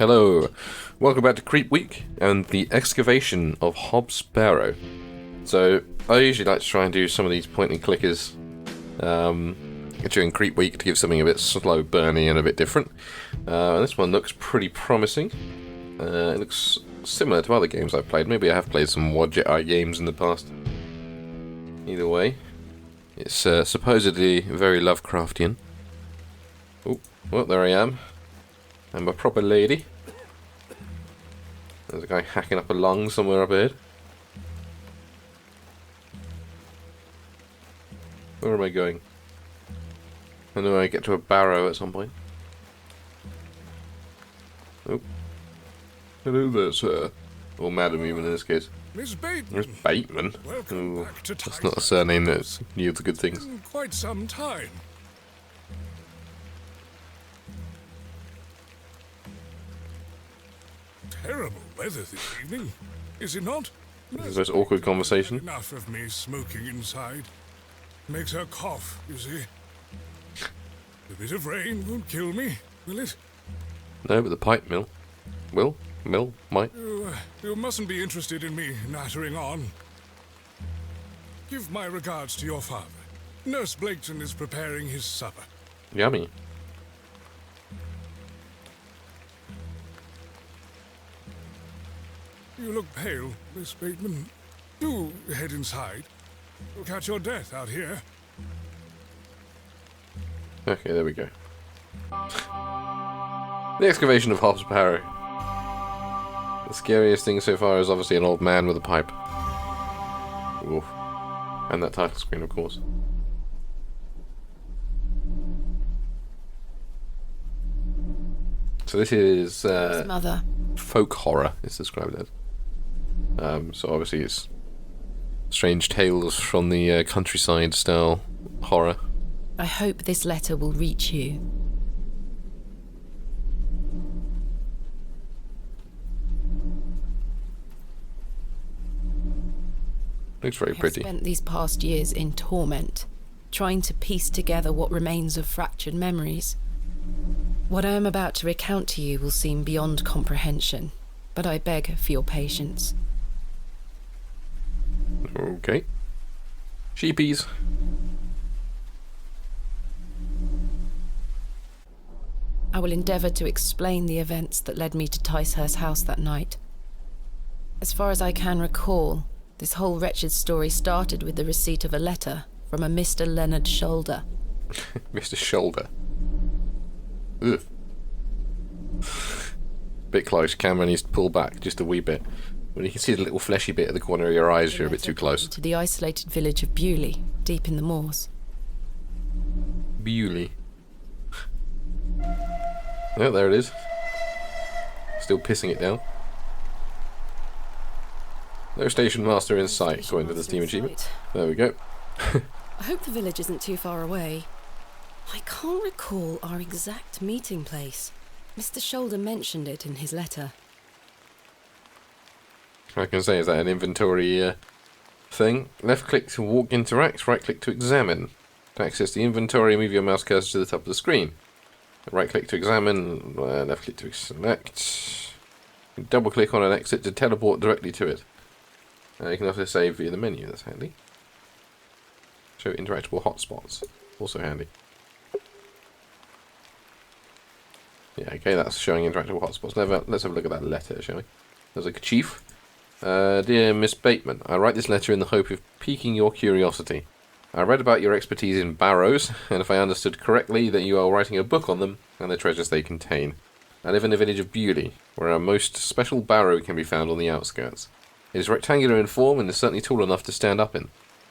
Hello, welcome back to Creep Week and the Excavation of Hob's Barrow. So, I usually like to try and do some of these point and clickers during Creep Week to give something a bit slow burny and a bit different. And this one looks pretty promising. It looks similar to other games I've played. Maybe I have played some Wadjet games in the past. Either way, it's supposedly very Lovecraftian. Oh, well, there I am. I'm a proper lady. There's a guy hacking up a lung somewhere up ahead. Where am I going? I know I get to a barrow at some point. Oh. Hello there, sir. Or madam, even in this case. Miss Bateman. Miss Bateman? Welcome back to that's not a surname that yields good things. Quite some time. Terrible weather this evening, is it not? This is the most awkward conversation. Enough of me smoking inside. Makes her cough, you see. A bit of rain won't kill me, will it? No, but the pipe mill. Might. You mustn't be interested in me nattering on. Give my regards to your father. Nurse Blaketon is preparing his supper. Yummy. You look pale, Miss Bateman. Do head inside. You'll catch your death out here. Okay, there we go. The Excavation of Hob's Barrow. The scariest thing so far is obviously an old man with a pipe. Oof. And that title screen, of course. So this is Mother. Folk horror, it's described as. So obviously it's strange tales from the countryside style horror. I hope this letter will reach you. Looks very pretty. I have spent these past years in torment, trying to piece together what remains of fractured memories. What I am about to recount to you will seem beyond comprehension, but I beg for your patience. Okay. Sheepies. I will endeavour to explain the events that led me to Ticehurst House that night. As far as I can recall, this whole wretched story started with the receipt of a letter from a Mr. Leonard Shoulder. Mr. Shoulder. Ugh. Bit close. Camera needs to pull back just a wee bit. When you can see the little fleshy bit at the corner of your eyes, you're a bit too close. To the isolated village of Bewley, deep in the moors. Bewley. Oh, there it is. Still pissing it down. No station master in sight, according to the Steam achievement. There we go. I hope the village isn't too far away. I can't recall our exact meeting place. Mr. Shoulder mentioned it in his letter. I can say, is that an inventory thing? Left click to walk interact, right click to examine. To access the inventory, move your mouse cursor to the top of the screen. Right click to examine, left click to select. Double click on an exit to teleport directly to it. You can also save via the menu, that's handy. Show interactable hotspots, also handy. Yeah, okay, that's showing interactable hotspots. Let's have a look at that letter, shall we? There's a chief. Dear Miss Bateman, I write this letter in the hope of piquing your curiosity. I read about your expertise in barrows, and if I understood correctly, that you are writing a book on them and the treasures they contain. I live in the village of Bewley, where a most special barrow can be found on the outskirts. It is rectangular in form and is certainly tall enough to stand up in.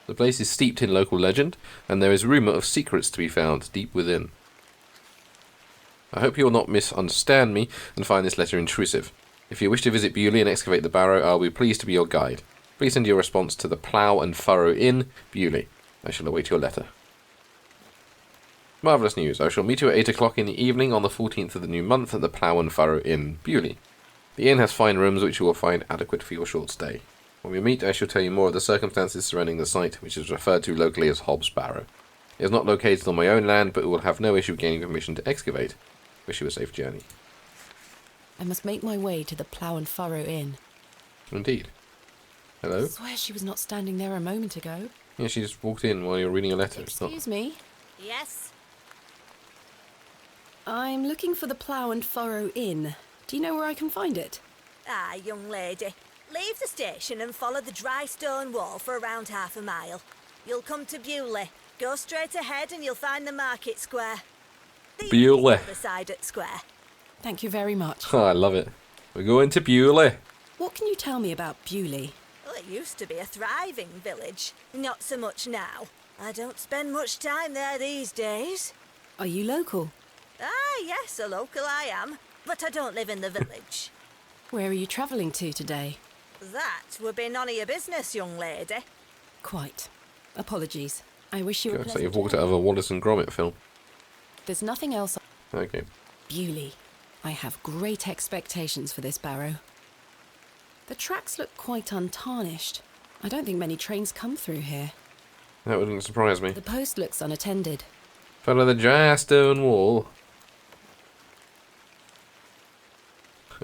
The place is steeped in local legend, and there is rumour of secrets to be found deep within. I hope you will not misunderstand me and find this letter intrusive. If you wish to visit Bewley and excavate the barrow, I will be pleased to be your guide. Please send your response to the Plough and Furrow Inn, Bewley. I shall await your letter. Marvellous news. I shall meet you at 8 o'clock in the evening on the 14th of the new month at the Plough and Furrow Inn, Bewley. The inn has fine rooms which you will find adequate for your short stay. When we meet, I shall tell you more of the circumstances surrounding the site, which is referred to locally as Hob's Barrow. It is not located on my own land, but will have no issue gaining permission to excavate. Wish you a safe journey. I must make my way to the Plough and Furrow Inn. Indeed. Hello? I swear she was not standing there a moment ago. Yeah, she just walked in while you were reading a letter. It's not... Excuse me. Yes? I'm looking for the Plough and Furrow Inn. Do you know where I can find it? Ah, young lady. Leave the station and follow the dry stone wall for around half a mile. You'll come to Bewley. Go straight ahead and you'll find the market square. The Bewley. other side at square. Thank you very much. Oh, I love it. We're going to Bewley. What can you tell me about Bewley? Well, it used to be a thriving village. Not so much now. I don't spend much time there these days. Are you local? Ah, yes, a local I am. But I don't live in the village. Where are you travelling to today? That would be none of your business, young lady. Quite. Apologies. I wish you a God, it's like pleasant you've walked out of a Wallace and Gromit film. There's nothing else. Okay. Bewley. I have great expectations for this Barrow. The tracks look quite untarnished. I don't think many trains come through here. That wouldn't surprise me. The post looks unattended. Follow the dry stone wall.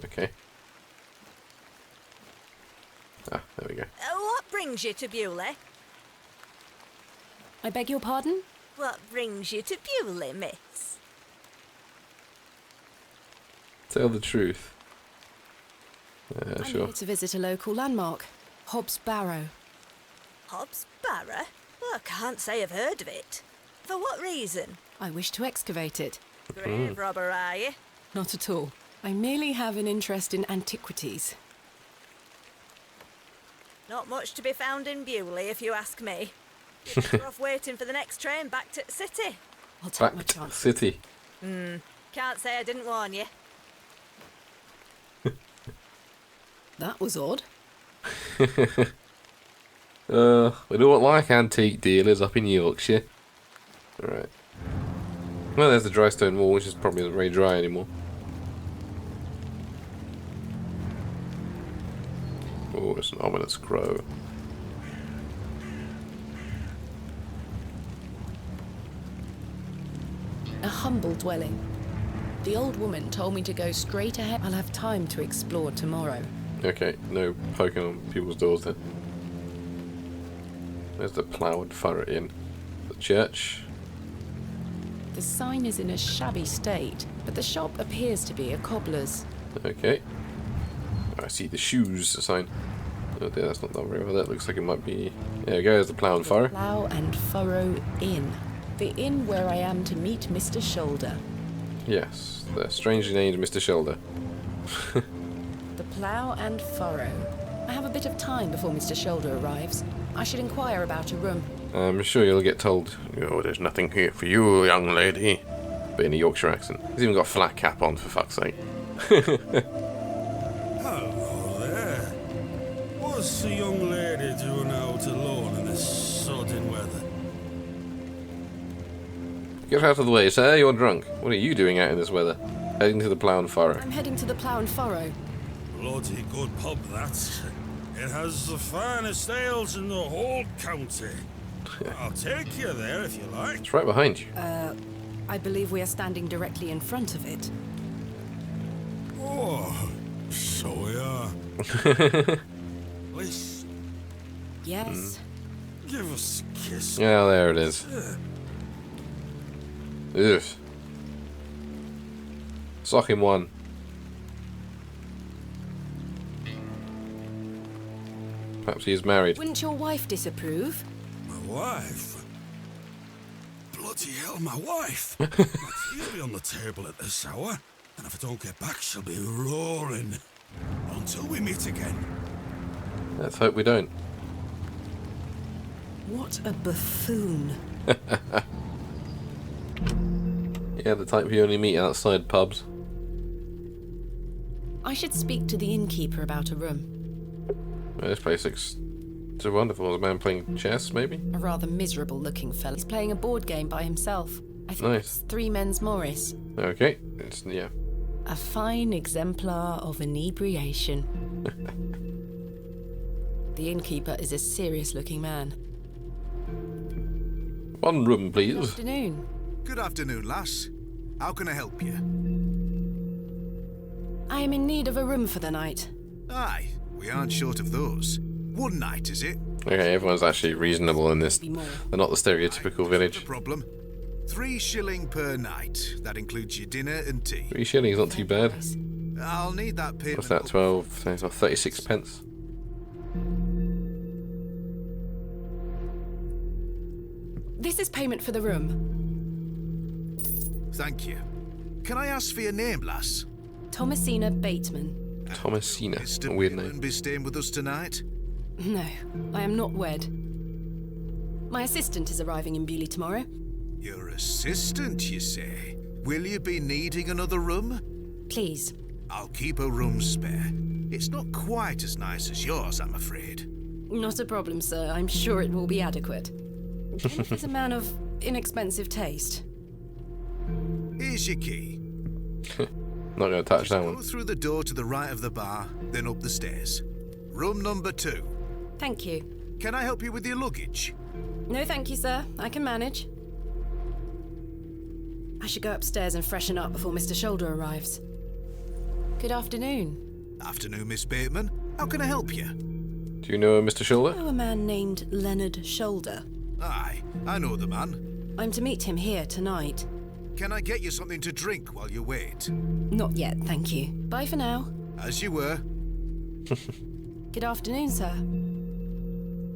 Okay. Ah, there we go. What brings you to Bewley? I beg your pardon? What brings you to Bewley, miss? Tell the truth. I'm Sure. here to visit a local landmark, Hob's Barrow. Hobbs Barrow? Well, I can't say I've heard of it. For what reason? I wish to excavate it. Grave robber, are you? Not at all. I merely have an interest in antiquities. Not much to be found in Bewley, if you ask me. You're better off waiting for the next train back to the city. I'll take my Back to the chance. city. Can't say I didn't warn you. That was odd. We don't like antique dealers up in Yorkshire. Alright. Well, there's the dry stone wall, which is probably not very dry anymore. Oh, it's an ominous crow. A humble dwelling. The old woman told me to go straight ahead. I'll have time to explore tomorrow. Okay, no poking on people's doors then. There's the Plough and Furrow Inn. The church. The sign is in a shabby state, but the shop appears to be a cobbler's. Okay. I see the shoes sign. Oh dear, that's not that very well. That looks like it might be... There we go, there's the Plough and Furrow. Plough and Furrow Inn. The inn where I am to meet Mr. Shoulder. Yes, the strangely named Mr. Shoulder. The Plough and Furrow. I have a bit of time before Mr. Shoulder arrives. I should inquire about a room. I'm sure you'll get told, oh, there's nothing here for you, young lady. But in a Yorkshire accent. He's even got a flat cap on, for fuck's sake. Hello there. What's the young lady doing out alone in this sodden weather? Get out of the way, sir, you're drunk. What are you doing out in this weather? Heading to the Plough and Furrow. I'm heading to the Plough and Furrow. Bloody good pub, that. It has the finest ales in the whole county. I'll take you there if you like. It's right behind you. I believe we are standing directly in front of it. Oh, so we are. Please, Yes. give us a kiss. Yeah, there it is. Ugh. Sock him one. Perhaps he is married. Wouldn't your wife disapprove? My wife? Bloody hell, my wife. She'll be on the table at this hour, and if I don't get back, she'll be roaring. Until we meet again. Let's hope we don't. What a buffoon. Yeah, the type you only meet outside pubs. I should speak to the innkeeper about a room. Well, this place looks so wonderful. There's a man playing chess, maybe? A rather miserable looking fellow. He's playing a board game by himself. I think Nice. it's Three Men's Morris. Okay. It's, yeah. A fine exemplar of inebriation. The innkeeper is a serious looking man. One room, Good please. afternoon. Good afternoon, lass. How can I help you? I am in need of a room for the night. Aye, we aren't short of those. One night, is it? Okay, everyone's actually reasonable in this. Maybe more. They're not the stereotypical No village. problem. 3 shilling per night. That includes your dinner and tea. 3 shillings, not too bad. I'll need that payment. What's that, 12, 36 pence? This is payment for the room. Thank you. Can I ask for your name, lass? Thomasina Bateman. Thomasina, Mr. a weird Bateman name. be staying with us tonight? No, I am not wed. My assistant is arriving in Bewley tomorrow. Your assistant, you say? Will you be needing another room? Please. I'll keep a room spare. It's not quite as nice as yours, I'm afraid. Not a problem, sir. I'm sure it will be adequate. Kenneth is a man of inexpensive taste. Here's your key. Not going to touch that Go one. through the door to the right of the bar, then up the stairs. Room number 2. Thank you. Can I help you with your luggage? No, thank you, sir. I can manage. I should go upstairs and freshen up before Mr. Shoulder arrives. Good afternoon. Afternoon, Miss Bateman. How can I help you? Do you know Mr. Shoulder? I know a man named Leonard Shoulder. Aye, I know the man. I'm to meet him here tonight. Can I get you something to drink while you wait? Not yet, thank you. Bye for now. As you were. Good afternoon, sir.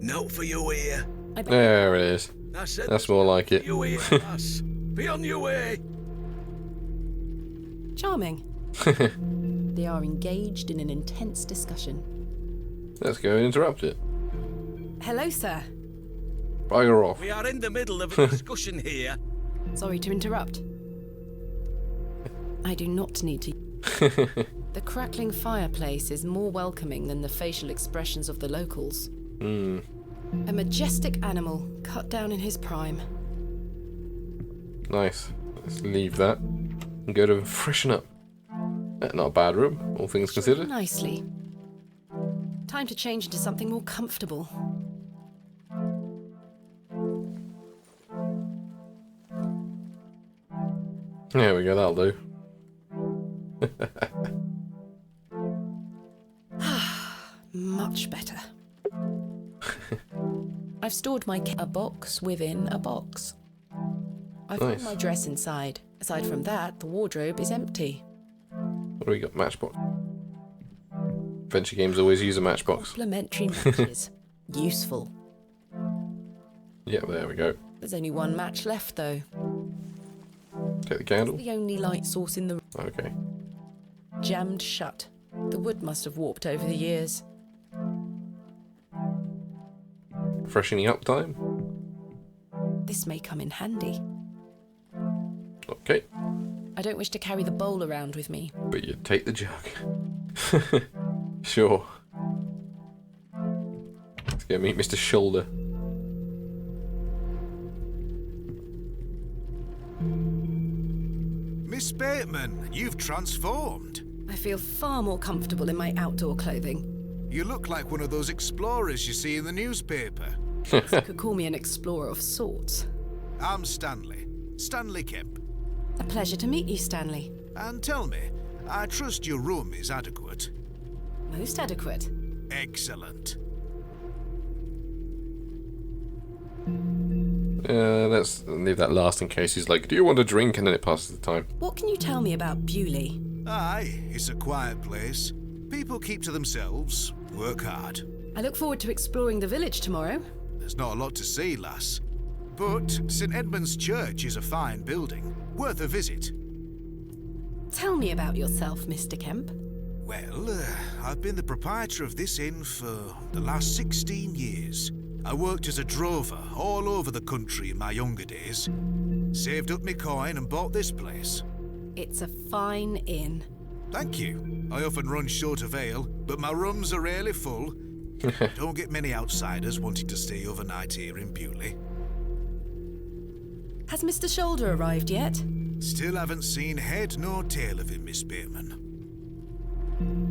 Note for you here. I bet There it is. I said That's more like it. you here, lass. Be on your way. charming. They are engaged in an intense discussion. Let's go and interrupt it. Hello, sir. Bugger off. We are in the middle of a discussion here. Sorry to interrupt. I do not need to. The crackling fireplace is more welcoming than the facial expressions of the locals. A majestic animal cut down in his prime. Nice. Let's leave that and go to freshen up. Not a bad room, all things considered. Nicely. Time to change into something more comfortable. There we go, that'll do. Much better. I've stored my a box within a box. I've put Nice. my dress inside. Aside from that, the wardrobe is empty. What do we got? Matchbox. Adventure games always use a matchbox. Complementary matches. Useful. Yep, there we go. There's only one match left, though. Take the candle. The only light source in the Okay. jammed shut. The wood must have warped over the years. Freshening up time. This may come in handy. Okay. I don't wish to carry the bowl around with me. But you take the jug. Sure. Let's go meet Mr. Shoulder. Miss Bateman, you've transformed. I feel far more comfortable in my outdoor clothing. You look like one of those explorers you see in the newspaper. You could call me an explorer of sorts. I'm Stanley. Stanley Kemp. A pleasure to meet you, Stanley. And tell me, I trust your room is adequate. Most adequate. Excellent. Let's leave that last in case he's like, do you want a drink? And then it passes the time. What can you tell me about Bewley? Aye, it's a quiet place. People keep to themselves, work hard. I look forward to exploring the village tomorrow. There's not a lot to see, lass. But St. Edmund's Church is a fine building, worth a visit. Tell me about yourself, Mr. Kemp. Well, I've been the proprietor of this inn for the last 16 years. I worked as a drover all over the country in my younger days. Saved up my coin and bought this place. It's a fine inn. Thank you. I often run short of ale, but my rooms are rarely full. Don't get many outsiders wanting to stay overnight here in Bewley. Has Mr. Shoulder arrived yet? Still haven't seen head nor tail of him, Miss Bateman.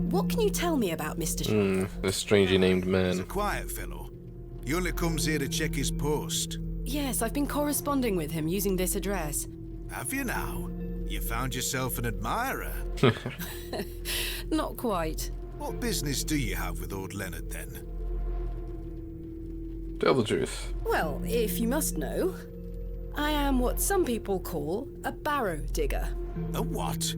What can you tell me about Mr. Shoulder? The strangely named He's a man. quiet fellow. He only comes here to check his post. Yes, I've been corresponding with him using this address. Have you now? You found yourself an admirer. Not quite. What business do you have with old Leonard, then? Tell the truth. Well, if you must know, I am what some people call a barrow digger. A what?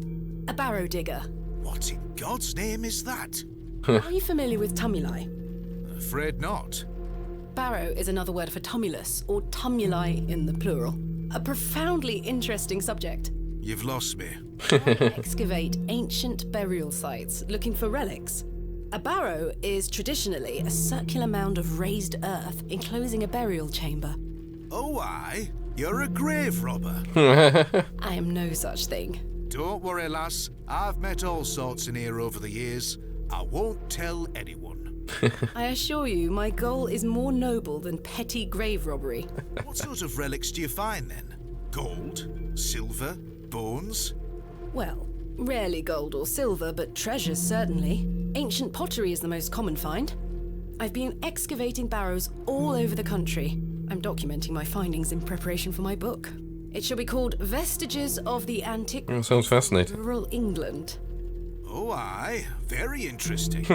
A barrow digger. What in God's name is that? Are you familiar with tumuli? Afraid not. Barrow is another word for tumulus, or tumuli in the plural. A profoundly interesting subject. You've lost me. I excavate ancient burial sites looking for relics. A barrow is traditionally a circular mound of raised earth enclosing a burial chamber. Oh, aye. You're a grave robber. I am no such thing. Don't worry, lass. I've met all sorts in here over the years. I won't tell anyone. I assure you, my goal is more noble than petty grave robbery. What sort of relics do you find, then? Gold? Silver? Bones? Well, rarely gold or silver, but treasures certainly. Ancient pottery is the most common find. I've been excavating barrows all over the country. I'm documenting my findings in preparation for my book. It shall be called Vestiges of the Antique That sounds fascinating. Rural England. Oh, aye. Very interesting.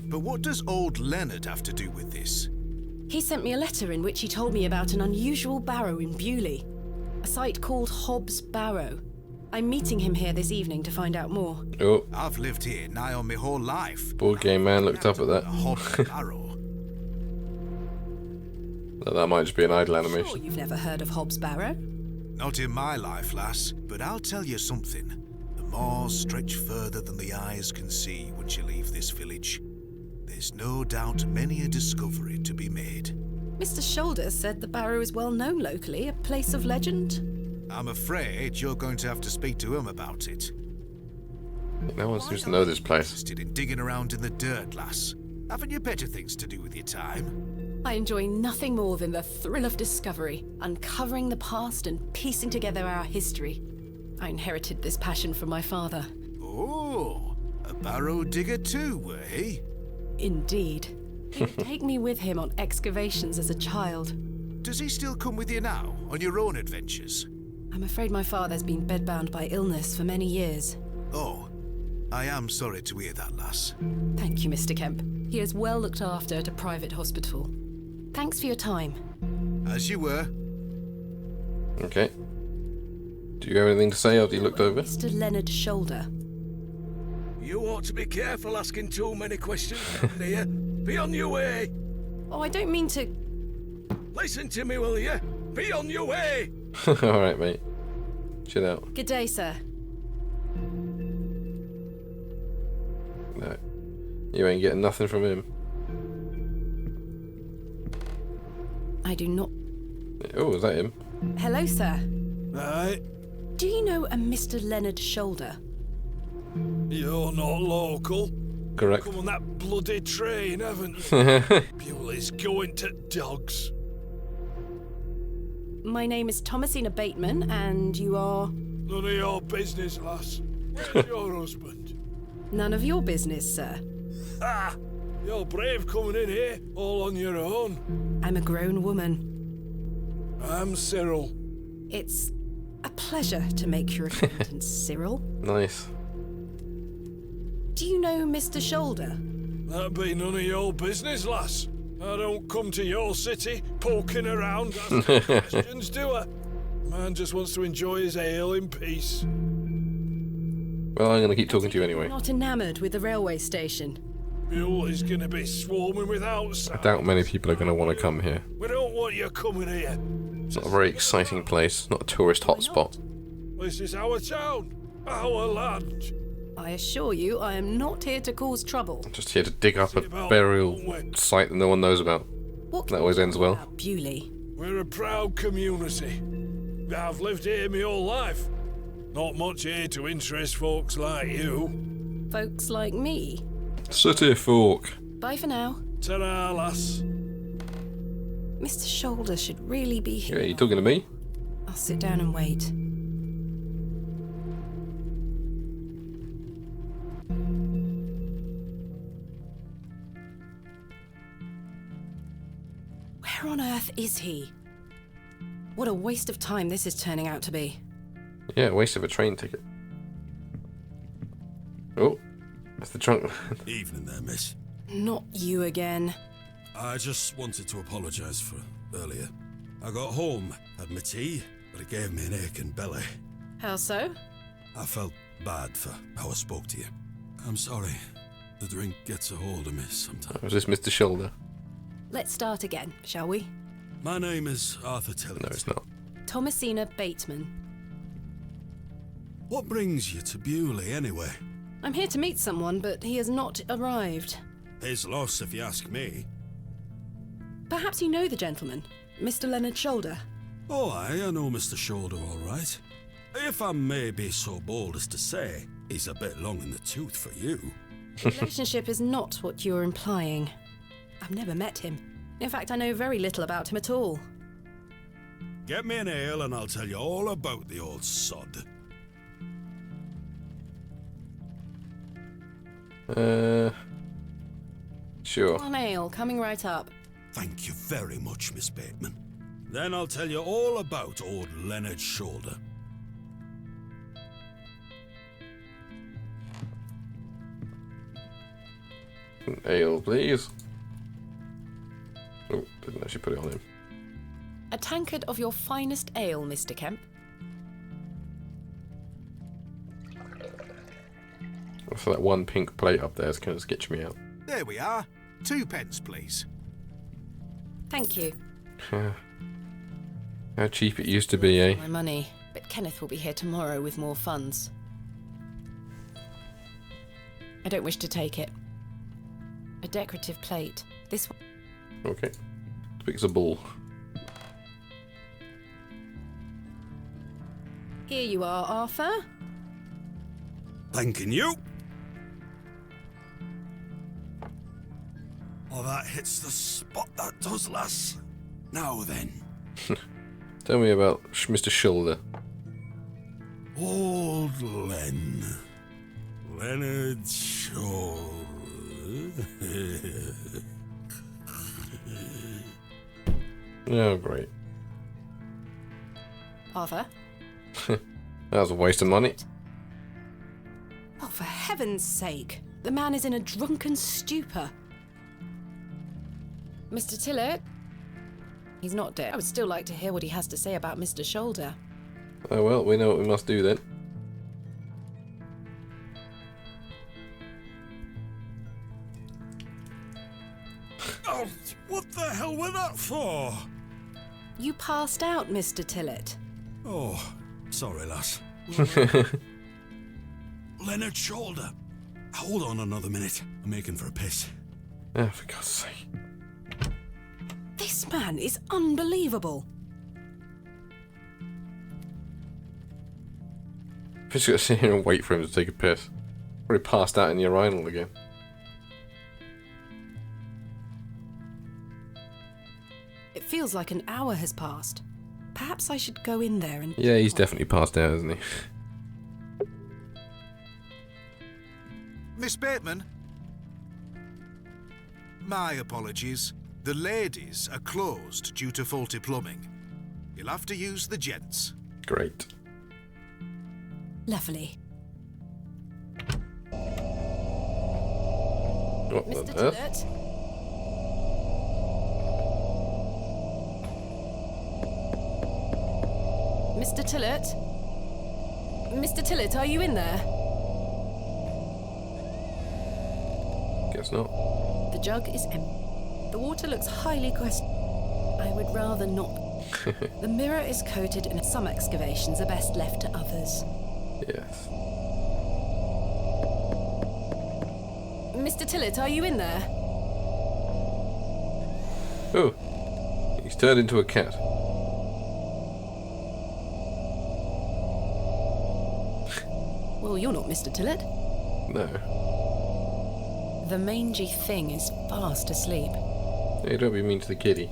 But what does old Leonard have to do with this? He sent me a letter in which he told me about an unusual barrow in Bewley, a site called Hob's Barrow. I'm meeting him here this evening to find out more. Oh, I've lived here nigh on my whole life. board game man looked up at that. Hob's Barrow. That might just be an idle Sure, animation. you've never heard of Hob's Barrow? Not in my life, lass, but I'll tell you something. The moors stretch further than the eyes can see once you leave this village. There's no doubt many a discovery to be made. Mr. Shoulder said the barrow is well known locally, a place of legend. I'm afraid you're going to have to speak to him about it. No one seems to know this place. Interested in digging around in the dirt, lass? Haven't you better things to do with your time? I enjoy nothing more than the thrill of discovery, uncovering the past and piecing together our history. I inherited this passion from my father. Oh, a barrow digger too, eh? Indeed. He would take me with him on excavations as a child. Does he still come with you now, on your own adventures? I'm afraid my father's been bedbound by illness for many years. Oh, I am sorry to hear that, lass. Thank you, Mr. Kemp. He is well looked after at a private hospital. Thanks for your time. As you were. Okay. Do you have anything to say after you looked over? Mr. Leonard Shoulder. You ought to be careful asking too many questions, dear. Be on your way. Oh, I don't mean to... Listen to me, will you? Be on your way. Alright, mate. Chill out. Good day, sir. No. You ain't getting nothing from him. I do not... Oh, is that him? Hello, sir. Right. Do you know a Mr. Leonard Shoulder? You're not local. Correct. Come on that bloody train, haven't you? Bewley's going to dogs. My name is Thomasina Bateman, and you are... None of your business, lass. Where's your husband? None of your business, sir. Ah! You're brave coming in here, all on your own. I'm a grown woman. I'm Cyril. It's a pleasure to make your acquaintance, Cyril. Nice. Do you know Mr. Shoulder? That'd be none of your business, lass. I don't come to your city poking around asking questions, do I? Man just wants to enjoy his ale in peace. Well, I'm going to keep talking to you anyway. Not enamoured with the railway station. Bewley's gonna be swarming with I outsiders. doubt many people are going to want to come here. We don't want you coming here. It's not a very exciting place. Not a tourist hotspot. This is our town, our land. I assure you, I am not here to cause trouble. Just here to dig up a burial site that no one knows about. What That always ends well. about Bewley? We're a proud community. I've lived here my whole life. Not much here to interest folks like you. Folks like me. City folk. Bye for now. Ta-ra, lass. Mr. Shoulder should really be Yeah, here. you talking to me? I'll sit down and wait. Where on earth is he? What a waste of time this is turning out to be. Yeah, waste of a train ticket. Mr. Trunk. Evening there, miss. Not you again. I just wanted to apologise for earlier. I got home, had my tea, but it gave me an aching belly. How so? I felt bad for how I spoke to you. I'm sorry. The drink gets a hold of me sometimes. Was this Mr. Shoulder? Let's start again, shall we? My name is Arthur Tillett. No, it's not. Thomasina Bateman. What brings you to Bewley, anyway? I'm here to meet someone, but he has not arrived. His loss, if you ask me. Perhaps you know the gentleman, Mr. Leonard Shoulder. Oh, I know Mr. Shoulder all right. If I may be so bold as to say, he's a bit long in the tooth for you. The relationship is not what you're implying. I've never met him. In fact, I know very little about him at all. Get me an ale and I'll tell you all about the old sod. Sure. One ale, coming right up. Thank you very much, Miss Bateman. Then I'll tell you all about old Leonard Shoulder. Ale, please. Oh, didn't actually put it on him. A tankard of your finest ale, Mr. Kemp. So that one pink plate up there is kind of sketching me out. There we are. 2 pence, please. Thank you. How cheap it used to be, eh? My money, but Kenneth will be here tomorrow with more funds. I don't wish to take it. A decorative plate. This one. Okay. Speaks a bull. Here you are, Arthur. Thanking you. Oh, that hits the spot, that does, lass. Now then. Tell me about Mr. Shoulder. Old Len. Leonard Shoulder. Oh, great. Arthur? That was a waste of money. Oh, for heaven's sake. The man is in a drunken stupor. Mr. Tillett? He's not dead. I would still like to hear what he has to say about Mr. Shoulder. Oh well, we know what we must do then. Oh, what the hell was that for? You passed out, Mr. Tillett. Oh, sorry, lass. Leonard Shoulder. Hold on another minute. I'm making for a piss. Oh, for God's sake. This man is unbelievable. Just gotta sit here and wait for him to take a piss. Probably passed out in the urinal again. It feels like an hour has passed. Perhaps I should go in there and... Yeah, he's definitely passed out, isn't he? Miss Bateman? My apologies. The ladies are closed due to faulty plumbing. You'll have to use the gents. Great. Lovely. What Mr. the earth? Tillett? Mr. Tillett? Mr. Tillett, are you in there? Guess not. The jug is empty. The water looks highly questionable. I would rather not. The mirror is coated and some excavations are best left to others. Yes. Mr. Tillett, are you in there? Oh. He's turned into a cat. Well, you're not Mr. Tillett. No. The mangy thing is fast asleep. Hey, don't be mean to the kitty.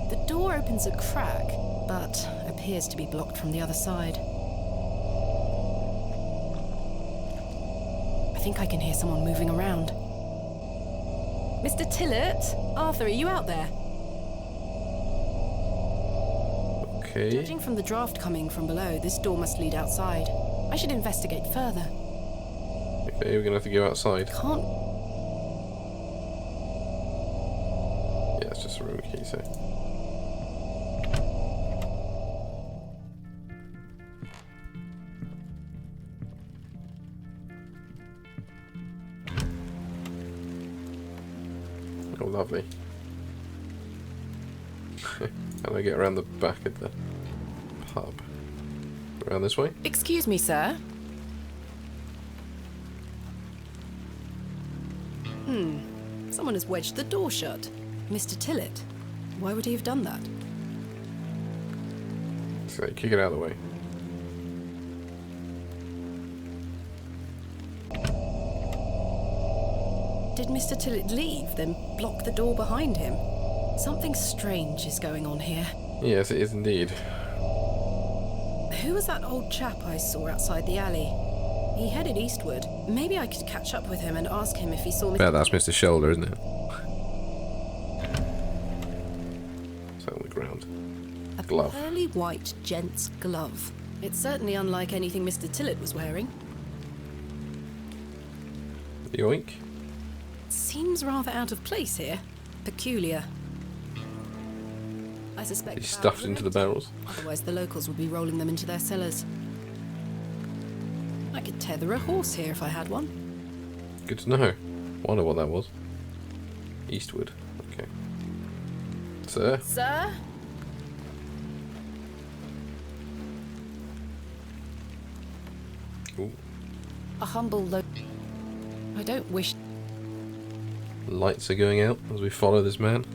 The door opens a crack, but appears to be blocked from the other side. I think I can hear someone moving around. Mr. Tillett? Arthur, are you out there? Okay. Judging from the draft coming from below, this door must lead outside. I should investigate further. Okay, we're gonna have to go outside. Can't. Yeah, it's just a room key, so. Oh, lovely. How do I get around the back of the pub? Around this way? Excuse me, sir. Someone has wedged the door shut. Mr. Tillett. Why would he have done that? So kick it out of the way. Did Mr. Tillett leave, then block the door behind him? Something strange is going on here. Yes, it is indeed. Who was that old chap I saw outside the alley? He headed eastward. Maybe I could catch up with him and ask him if he saw Bet that's Mr. Shoulder, isn't it? It's on the ground. a glove. pearly white gent's glove. It's certainly unlike anything Mr. Tillett was wearing. Yoink. Seems rather out of place here. Peculiar. I suspect He's the stuffed barrels are into the empty. barrels. Otherwise the locals would be rolling them into their cellars. I could tether a horse here if I had one. Good to know. Wonder what that was. Eastward. Okay. Sir? Sir? Ooh. A humble I don't wish... Lights are going out as we follow this man.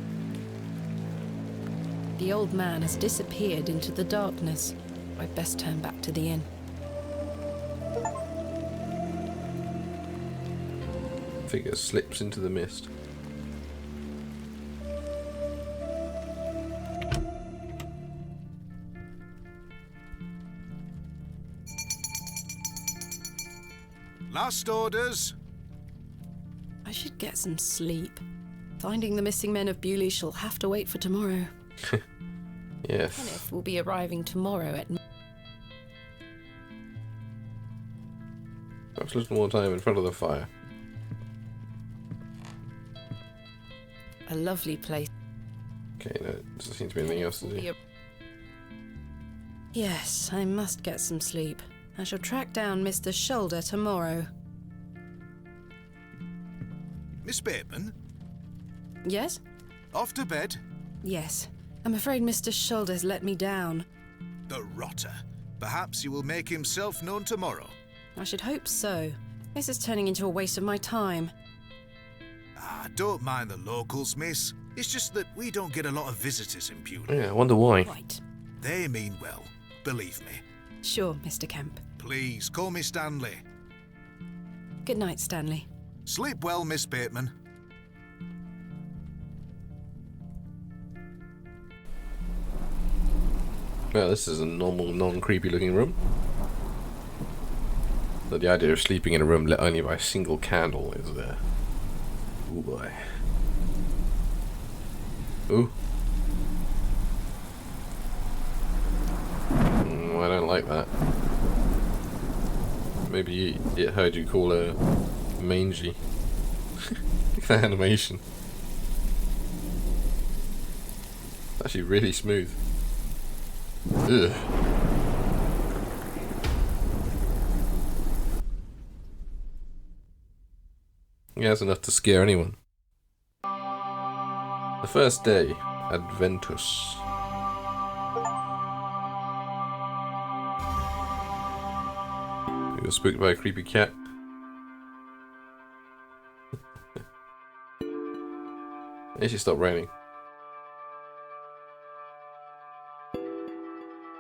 The old man has disappeared into the darkness. I'd best turn back to the inn. Figure slips into the mist. Last orders. I should get some sleep. Finding the missing men of Bewley shall have to wait for tomorrow. Yes. Kenneth will be arriving tomorrow at... Perhaps a little more time in front of the fire. A lovely place. Okay, no, doesn't seem to be anything else to Will do. be a- Yes, I must get some sleep. I shall track down Mr. Shoulder tomorrow. Miss Bateman, Yes? off to bed. Yes. I'm afraid Mr. Shoulder's let me down. The rotter. Perhaps he will make himself known tomorrow. I should hope so. This is turning into a waste of my time. Ah, don't mind the locals, miss. It's just that we don't get a lot of visitors in Bewley. Yeah, I wonder why. Right. They mean well, believe me. Sure, Mr. Kemp. Please, call me Stanley. Good night, Stanley. Sleep well, Miss Bateman. Well, this is a normal, non-creepy looking room. But the idea of sleeping in a room lit only by a single candle is there. Ooh boy. Ooh. I don't like that. Maybe it heard you call her mangy. Look at that animation. It's actually really smooth. Ugh. Yeah, that's enough to scare anyone. The first day, Adventus. We got spooked by a creepy cat. It should stop raining.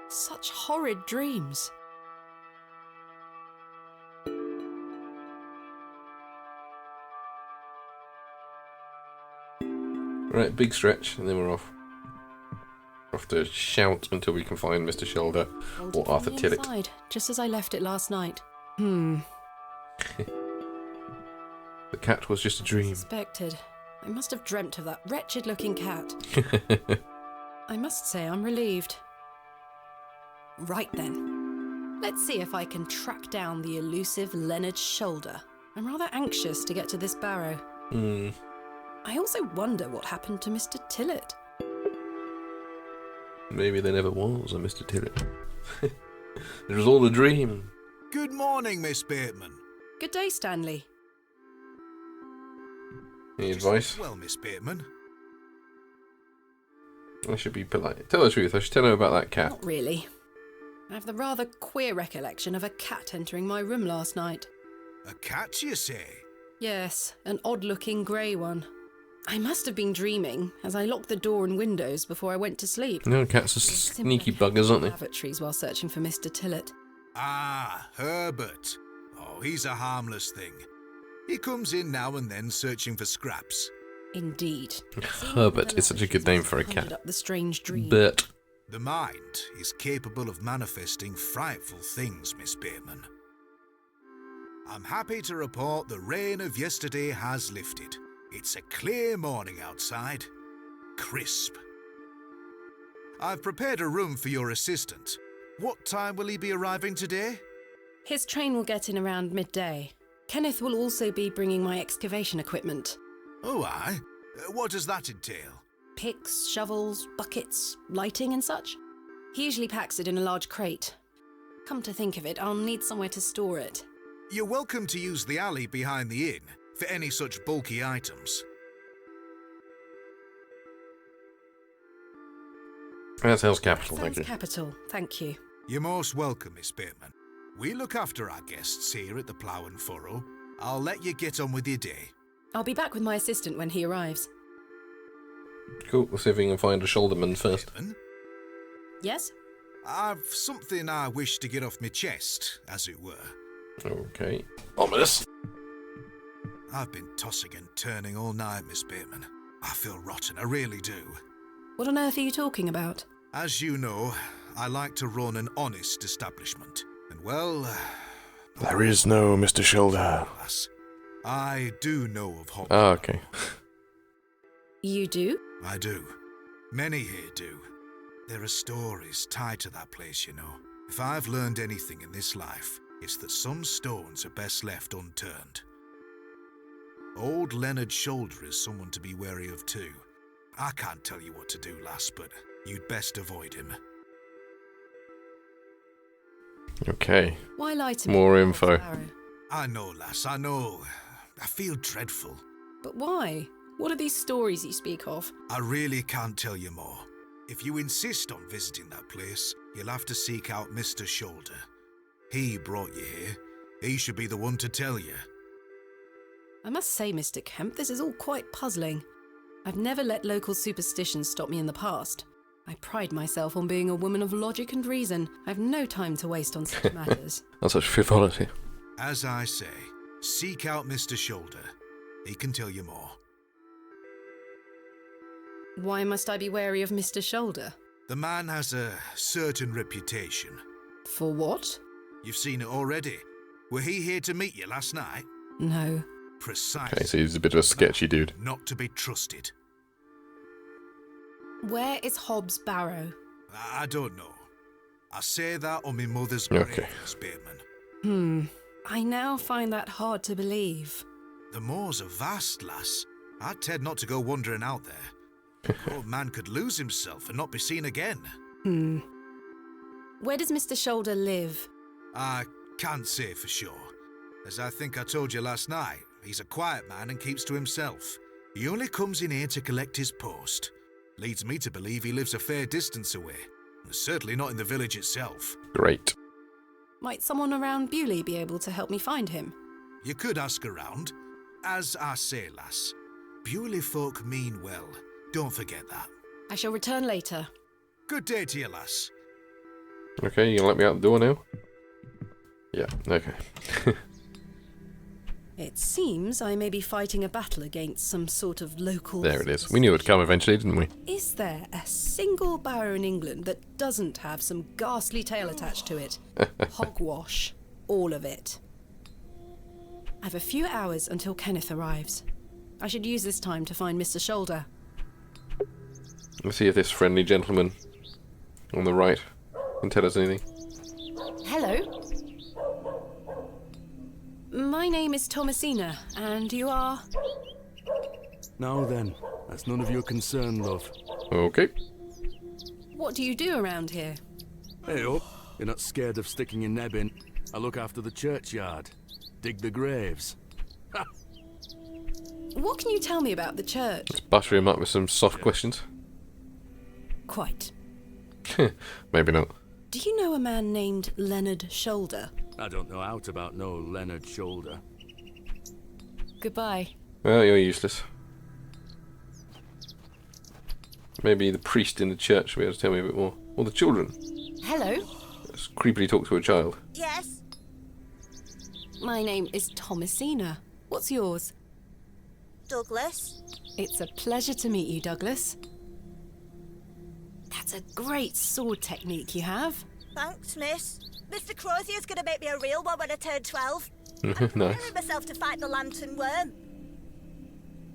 Such horrid dreams. Right, big stretch, and then we're off. Off to shout until we can find Mr. Shoulder Folded or from Arthur the Tillett. inside, just as I left it last night. The cat was just a dream. Suspected. I must have dreamt of that wretched-looking cat. I must say I'm relieved. Right then. Let's see if I can track down the elusive Leonard Shoulder. I'm rather anxious to get to this barrow. I also wonder what happened to Mr. Tillett. Maybe there never was a Mr. Tillett. It was all a dream. Good morning, Miss Bateman. Good day, Stanley. Any advice? Well, Miss Bateman. I should be polite. Tell the truth, I should tell her about that cat. Not really. I have the rather queer recollection of a cat entering my room last night. A cat, you say? Yes, an odd-looking grey one. I must have been dreaming, as I locked the door and windows before I went to sleep. No, cats are sneaky buggers, aren't they? Lavatories while searching for Mr. Tillett. Ah, Herbert. Oh, he's a harmless thing. He comes in now and then searching for scraps. Indeed. Herbert is such a good name for a Conjured cat. up the strange dream. Bert. The mind is capable of manifesting frightful things, Miss Bateman. I'm happy to report the rain of yesterday has lifted. It's a clear morning outside. Crisp. I've prepared a room for your assistant. What time will he be arriving today? His train will get in around midday. Kenneth will also be bringing my excavation equipment. Oh, aye. What does that entail? Picks, shovels, buckets, lighting and such. He usually packs it in a large crate. Come to think of it, I'll need somewhere to store it. You're welcome to use the alley behind the inn for any such bulky items. That sounds capital, thank Sounds you. capital, thank you. You're most welcome, Miss Bateman. We look after our guests here at the Plough and Furrow. I'll let you get on with your day. I'll be back with my assistant when he arrives. Cool, let's see if we can find a shoulderman first. Bateman, Yes? I've something I wish to get off my chest, as it were. Okay. Ominous. I've been tossing and turning all night, Miss Bateman. I feel rotten, I really do. What on earth are you talking about? As you know, I like to run an honest establishment. And well, There is no Mr. Shoulder. alas, I do know of Hob. Ah, okay. You do? I do. Many here do. There are stories tied to that place, you know. If I've learned anything in this life, it's that some stones are best left unturned. Old Leonard Shoulder is someone to be wary of too. I can't tell you what to do, lass, but you'd best avoid him. Okay. Why lie to me? More info. Barrow? I know, lass, I know. I feel dreadful. But why? What are these stories you speak of? I really can't tell you more. If you insist on visiting that place, you'll have to seek out Mr. Shoulder. He brought you here. He should be the one to tell you. I must say, Mr. Kemp, this is all quite puzzling. I've never let local superstitions stop me in the past. I pride myself on being a woman of logic and reason. I've no time to waste on such matters. That's such frivolity. As I say, seek out Mr. Shoulder. He can tell you more. Why must I be wary of Mr. Shoulder? The man has a certain reputation. For what? You've seen it already. Were he here to meet you last night? No. Precisely. Okay, so he's a bit of a sketchy dude. Not to be trusted. Where is Hobbs Barrow? I don't know. I say that on my mother's grave, Okay. Miss Bateman. I now find that hard to believe. The moors are vast, lass. I'd tend not to go wandering out there. The old man could lose himself and not be seen again. Where does Mr. Shoulder live? I can't say for sure. As I think I told you last night, he's a quiet man and keeps to himself. He only comes in here to collect his post. Leads me to believe he lives a fair distance away. Certainly not in the village itself. Great. Might someone around Bewley be able to help me find him? You could ask around. As I say, lass, Bewley folk mean well. Don't forget that. I shall return later. Good day to you, lass. Okay, you gonna let me out the door now? Yeah, okay. It seems I may be fighting a battle against some sort of local... There it is. We knew it would come eventually, didn't we? Is there a single barrow in England that doesn't have some ghastly tale attached to it? Hogwash. All of it. I've a few hours until Kenneth arrives. I should use this time to find Mr. Shoulder. Let's see if this friendly gentleman on the right can tell us anything. Hello. My name is Thomasina, and you are... Now then, that's none of your concern, love. Okay. What do you do around here? Hey up, you're not scared of sticking your neb in. I look after the churchyard. Dig the graves. Ha! What can you tell me about the church? Let's butter him up with some soft questions. Quite. Maybe not. Do you know a man named Leonard Shoulder? I don't know out about no Leonard Shoulder. Goodbye. Well, you're useless. Maybe the priest in the church will be able to tell me a bit more. Or the children. Hello. Let's creepily talk to a child. Yes? My name is Thomasina. What's yours? Douglas? It's a pleasure to meet you, Douglas. That's a great sword technique you have. Thanks, miss. Mr. Crozier's gonna make me a real one when I turn 12. Nice. Preparing myself to fight the lantern worm.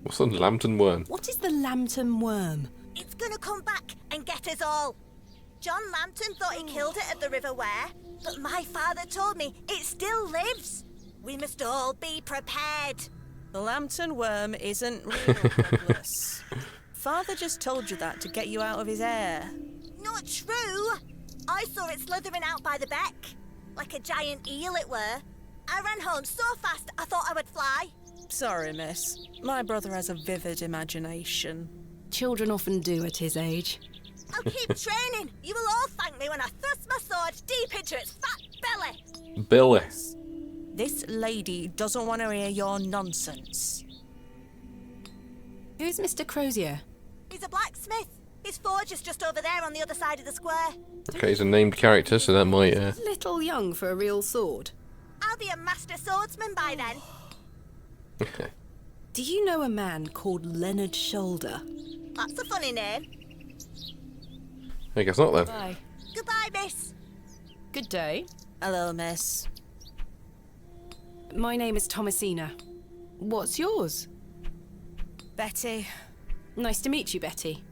What's the lambton worm? What is the lambton worm? It's gonna come back and get us all. John Lambton thought he killed it at the River Ware, but my father told me it still lives. We must all be prepared. The lambton worm isn't real, Douglas. Father just told you that to get you out of his hair. Not true. I saw it slithering out by the beck. Like a giant eel it were. I ran home so fast I thought I would fly. Sorry, miss. My brother has a vivid imagination. Children often do at his age. I'll keep training. You will all thank me when I thrust my sword deep into its fat belly. Billy. This lady doesn't want to hear your nonsense. Who's Mr. Crozier? He's a blacksmith. His forge is just over there on the other side of the square. Okay, he's a named character, so that might... Little young for a real sword. I'll be a master swordsman by then. Do you know a man called Leonard Shoulder? That's a funny name. I guess not then. Bye. Goodbye, miss. Good day. Hello, miss. My name is Thomasina. What's yours? Betty. Nice to meet you, Betty.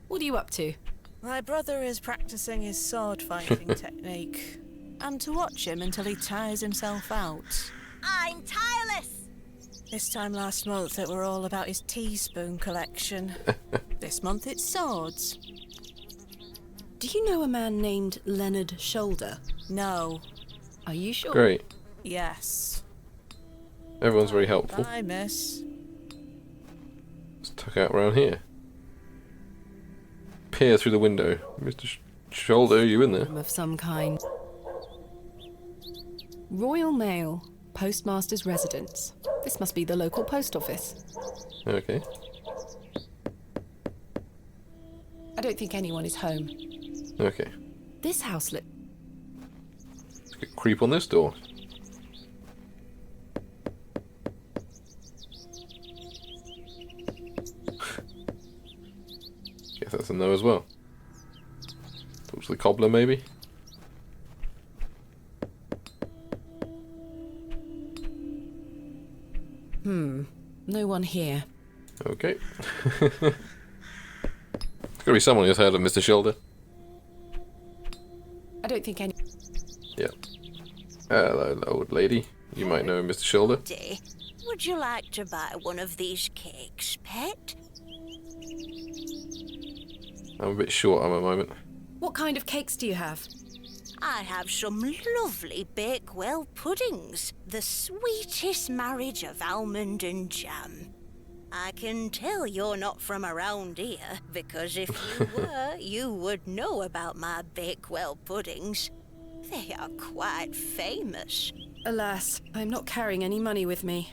What are you up to? My brother is practicing his sword fighting technique. I'm to watch him until he tires himself out. I'm tireless. This time last month it were all about his teaspoon collection. This month it's swords. Do you know a man named Leonard Shoulder? No. Are you sure? Great. Yes. Everyone's very helpful. Bye, miss. Let's tuck out around here. Peer through the window. Mr. Shoulder, are you in there? Of some kind. Royal Mail, Postmaster's Residence. This must be the local post office. Okay. I don't think anyone is home. Okay. This house lit. Let's get creep on this door. Guess that's a no as well. Talk to the cobbler, maybe? No one here. Okay. There's got to be someone who's heard of Mr. Shoulder. I don't think any... Yeah. Hello, old lady. You might know Mr. Shoulder. Day, would you like to buy one of these cakes, pet? I'm a bit short at the moment. What kind of cakes do you have? I have some lovely Bakewell puddings, the sweetest marriage of almond and jam. I can tell you're not from around here, because if you were, you would know about my Bakewell puddings. They are quite famous. Alas, I'm not carrying any money with me.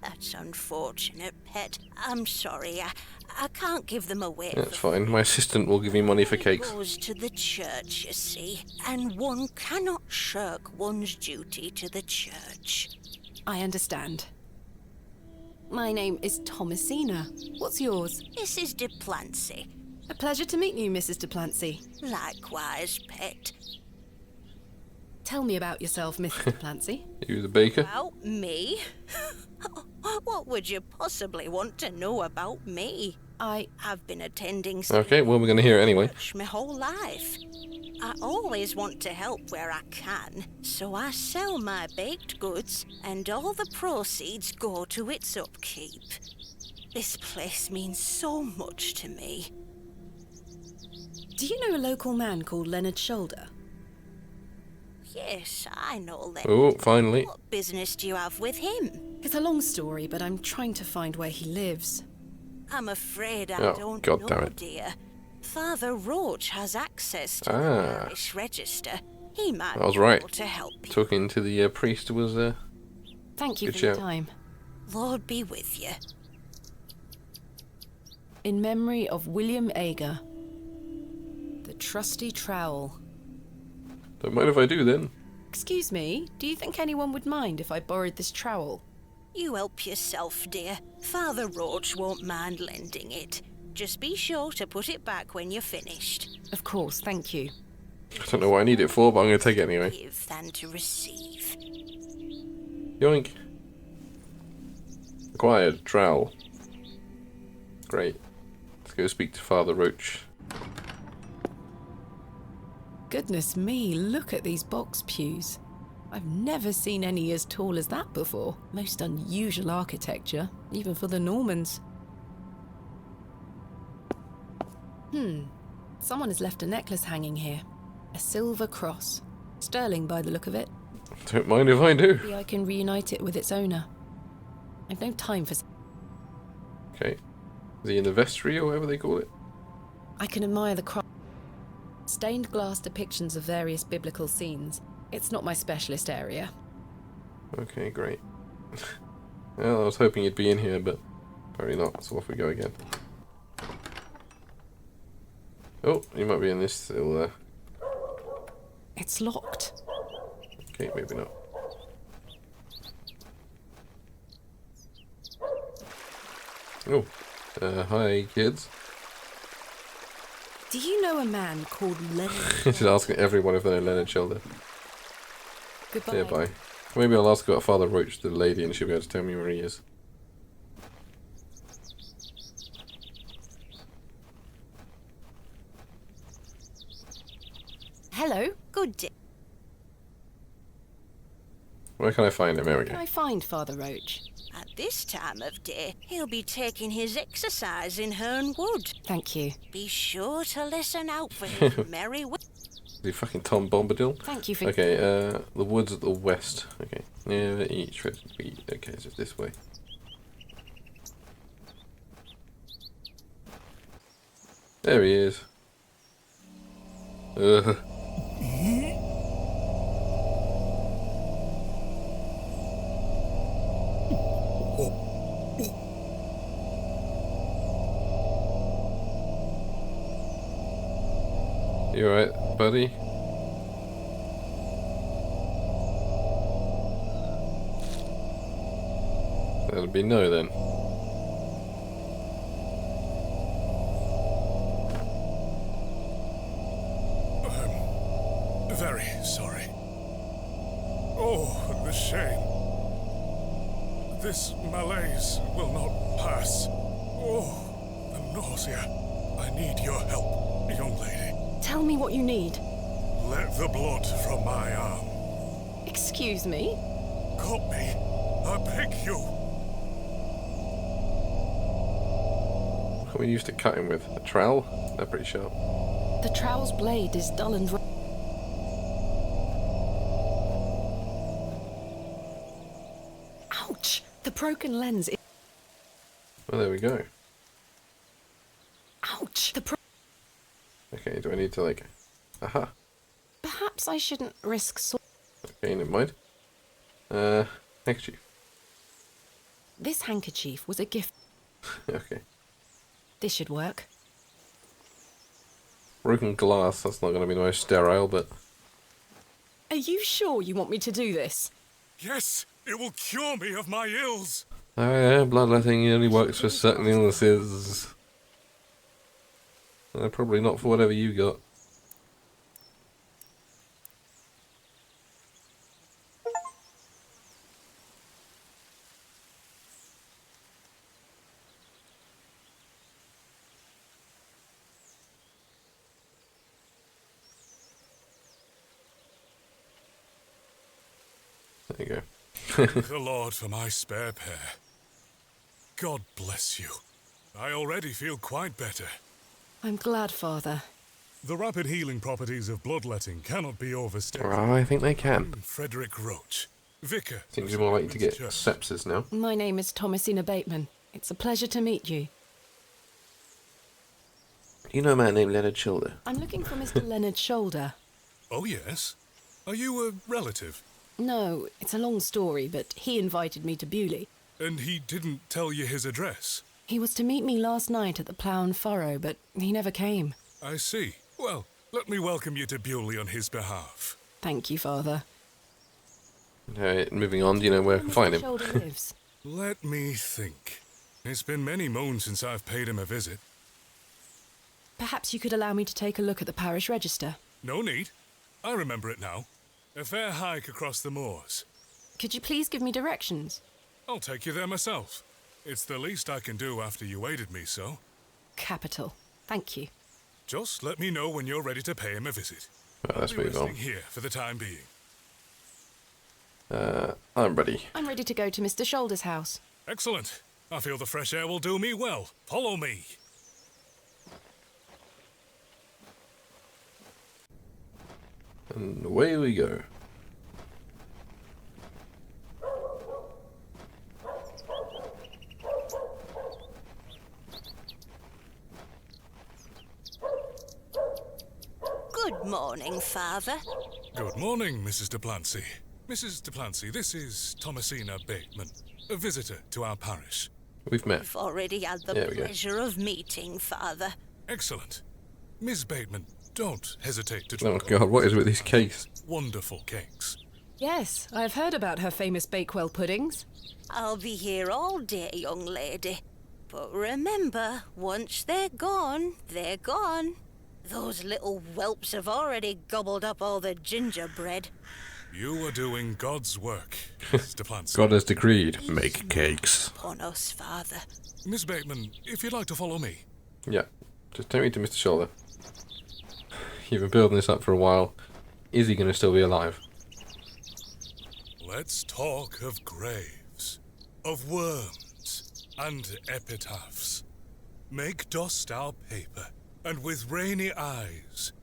That's unfortunate, pet. I'm sorry, I can't give them away. That's fine. My assistant will give me money for cakes. It goes to the church, you see, and one cannot shirk one's duty to the church. I understand. My name is Thomasina. What's yours? Mrs. de Plancy. A pleasure to meet you, Mrs. de Plancy. Likewise, pet. Tell me about yourself, Mrs. de Plancy. You the baker? About me? What would you possibly want to know about me? I've been attending Okay, well, we're going to hear it anyway. church my whole life. I always want to help where I can, so I sell my baked goods, and all the proceeds go to its upkeep. This place means so much to me. Do you know a local man called Leonard Shoulder? Yes, I know that. Oh, finally. What business do you have with him? It's a long story, but I'm trying to find where he lives. I'm afraid I Oh, don't God know, damn it. dear. Father Roach has access to the Ah. parish register. He might I was be right. able to help you. Talking to the priest was Thank you Good for your shout. time. Lord be with you. In memory of William Ager. The trusty trowel. Don't mind if I do then. Excuse me, do you think anyone would mind if I borrowed this trowel? You help yourself, dear. Father Roach won't mind lending it. Just be sure to put it back when you're finished. Of course, thank you. I don't know what I need it for, but I'm going to take it anyway. Give than to receive. Yoink. Acquired. Trowel. Great. Let's go speak to Father Roach. Goodness me, look at these box pews. I've never seen any as tall as that before. Most unusual architecture, even for the Normans. Someone has left a necklace hanging here. A silver cross. Sterling by the look of it. Don't mind if I do. Maybe I can reunite it with its owner. I've no time for... Okay. Is he in the vestry or whatever they call it? I can admire the cross. Stained glass depictions of various biblical scenes. It's not my specialist area. Okay, great. Well, I was hoping you'd be in here, but apparently not, so off we go again. Oh, you might be in this still there. It's locked. Okay, maybe not. Oh, hi kids. Do you know a man called Leonard? Just asking everyone if they know Leonard Shoulder. Goodbye. Yeah, bye. Maybe I'll ask about Father Roach, the lady, and she'll be able to tell me where he is. Hello, good day. Where can I find him? There we Can go. I find Father Roach? At this time of day, he'll be taking his exercise in Herne Wood. Thank you. Be sure to listen out for his merry Is he fucking Tom Bombadil? Thank you for... Okay, the woods at the west. Okay, near each red beat. Okay, so this way. There he is. You alright, buddy? That'll be no then. Very sorry. Oh, the shame. This malaise will not pass. Oh, the nausea. I need your help, young lady. Tell me what you need. Let the blood from my arm. Excuse me? Cut me. I beg you. What we used to cut him with? A trowel? They're pretty sharp. The trowel's blade is dull and... Ouch! The broken lens is... Well, there we go. Ouch! Okay, do I need to like... Aha. Perhaps I shouldn't risk... Okay, never mind. Handkerchief. This handkerchief was a gift. Okay. This should work. Broken glass, that's not going to be the most sterile, but... Are you sure you want me to do this? Yes, it will cure me of my ills. Oh yeah, bloodletting only works for certain illnesses. Probably not for whatever you got. There you go. Thank the Lord for my spare pair. God bless you. I already feel quite better. I'm glad, Father. The rapid healing properties of bloodletting cannot be overstated. I think they can. Frederick Roach, vicar. I think you're more likely to get sepsis now. My name is Thomasina Bateman. It's a pleasure to meet you. You know a man named Leonard Shoulder? I'm looking for Mr. Leonard Shoulder. Oh, yes? Are you a relative? No, it's a long story, but he invited me to Bewley. And he didn't tell you his address? He was to meet me last night at the Plough and Furrow, but he never came. I see. Well, let me welcome you to Bewley on his behalf. Thank you, Father. Moving on, do you know where I can find Mr. him? Shoulder lives. Let me think. It's been many moons since I've paid him a visit. Perhaps you could allow me to take a look at the parish register. No need. I remember it now. A fair hike across the moors. Could you please give me directions? I'll take you there myself. It's the least I can do after you aided me so. Capital. Thank you. Just let me know when you're ready to pay him a visit. Right, let's I'll be move on. resting here for the time being. I'm ready. I'm ready to go to Mr. Shoulder's house. Excellent. I feel the fresh air will do me well. Follow me. And away we go. Good morning, Father. Good morning, Mrs. Duplancy. Mrs. Duplancy, this is Thomasina Bateman, a visitor to our parish. We've met. I've already had the There we go. pleasure of meeting, Father. Excellent. Miss Bateman, don't hesitate to Oh try god, what is with these cakes? wonderful cakes. Yes, I've heard about her famous Bakewell puddings. I'll be here all day, young lady. But remember, once they're gone, they're gone. Those little whelps have already gobbled up all the gingerbread. You are doing God's work, Miss Duplancy. God has decreed, make cakes. Upon us, Father. Miss Bateman, if you'd like to follow me. Yeah, just take me to Mr. Shoulder. You've been building this up for a while. Is he going to still be alive? Let's talk of graves, of worms, and epitaphs. Make dust our paper, and with rainy eyes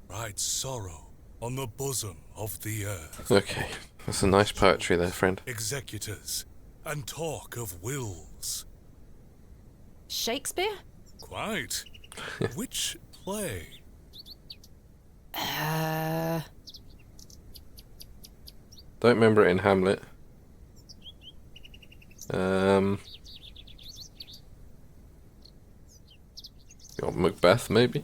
write sorrow on the bosom of the earth. Okay, that's some nice poetry there, friend. Executors, and talk of wills. Shakespeare? Quite. Which play? Don't remember it in Hamlet. Got Macbeth, maybe?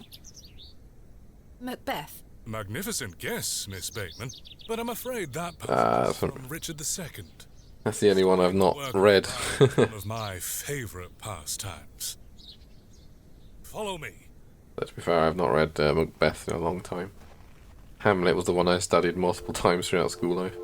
Macbeth. Magnificent guess, Miss Bateman, but I'm afraid that Ah, passage that's from Richard II. That's the only one I've not Work read. one of my favourite pastimes. Follow me. But to be fair, I've not read Macbeth in a long time. Hamlet was the one I studied multiple times throughout school life.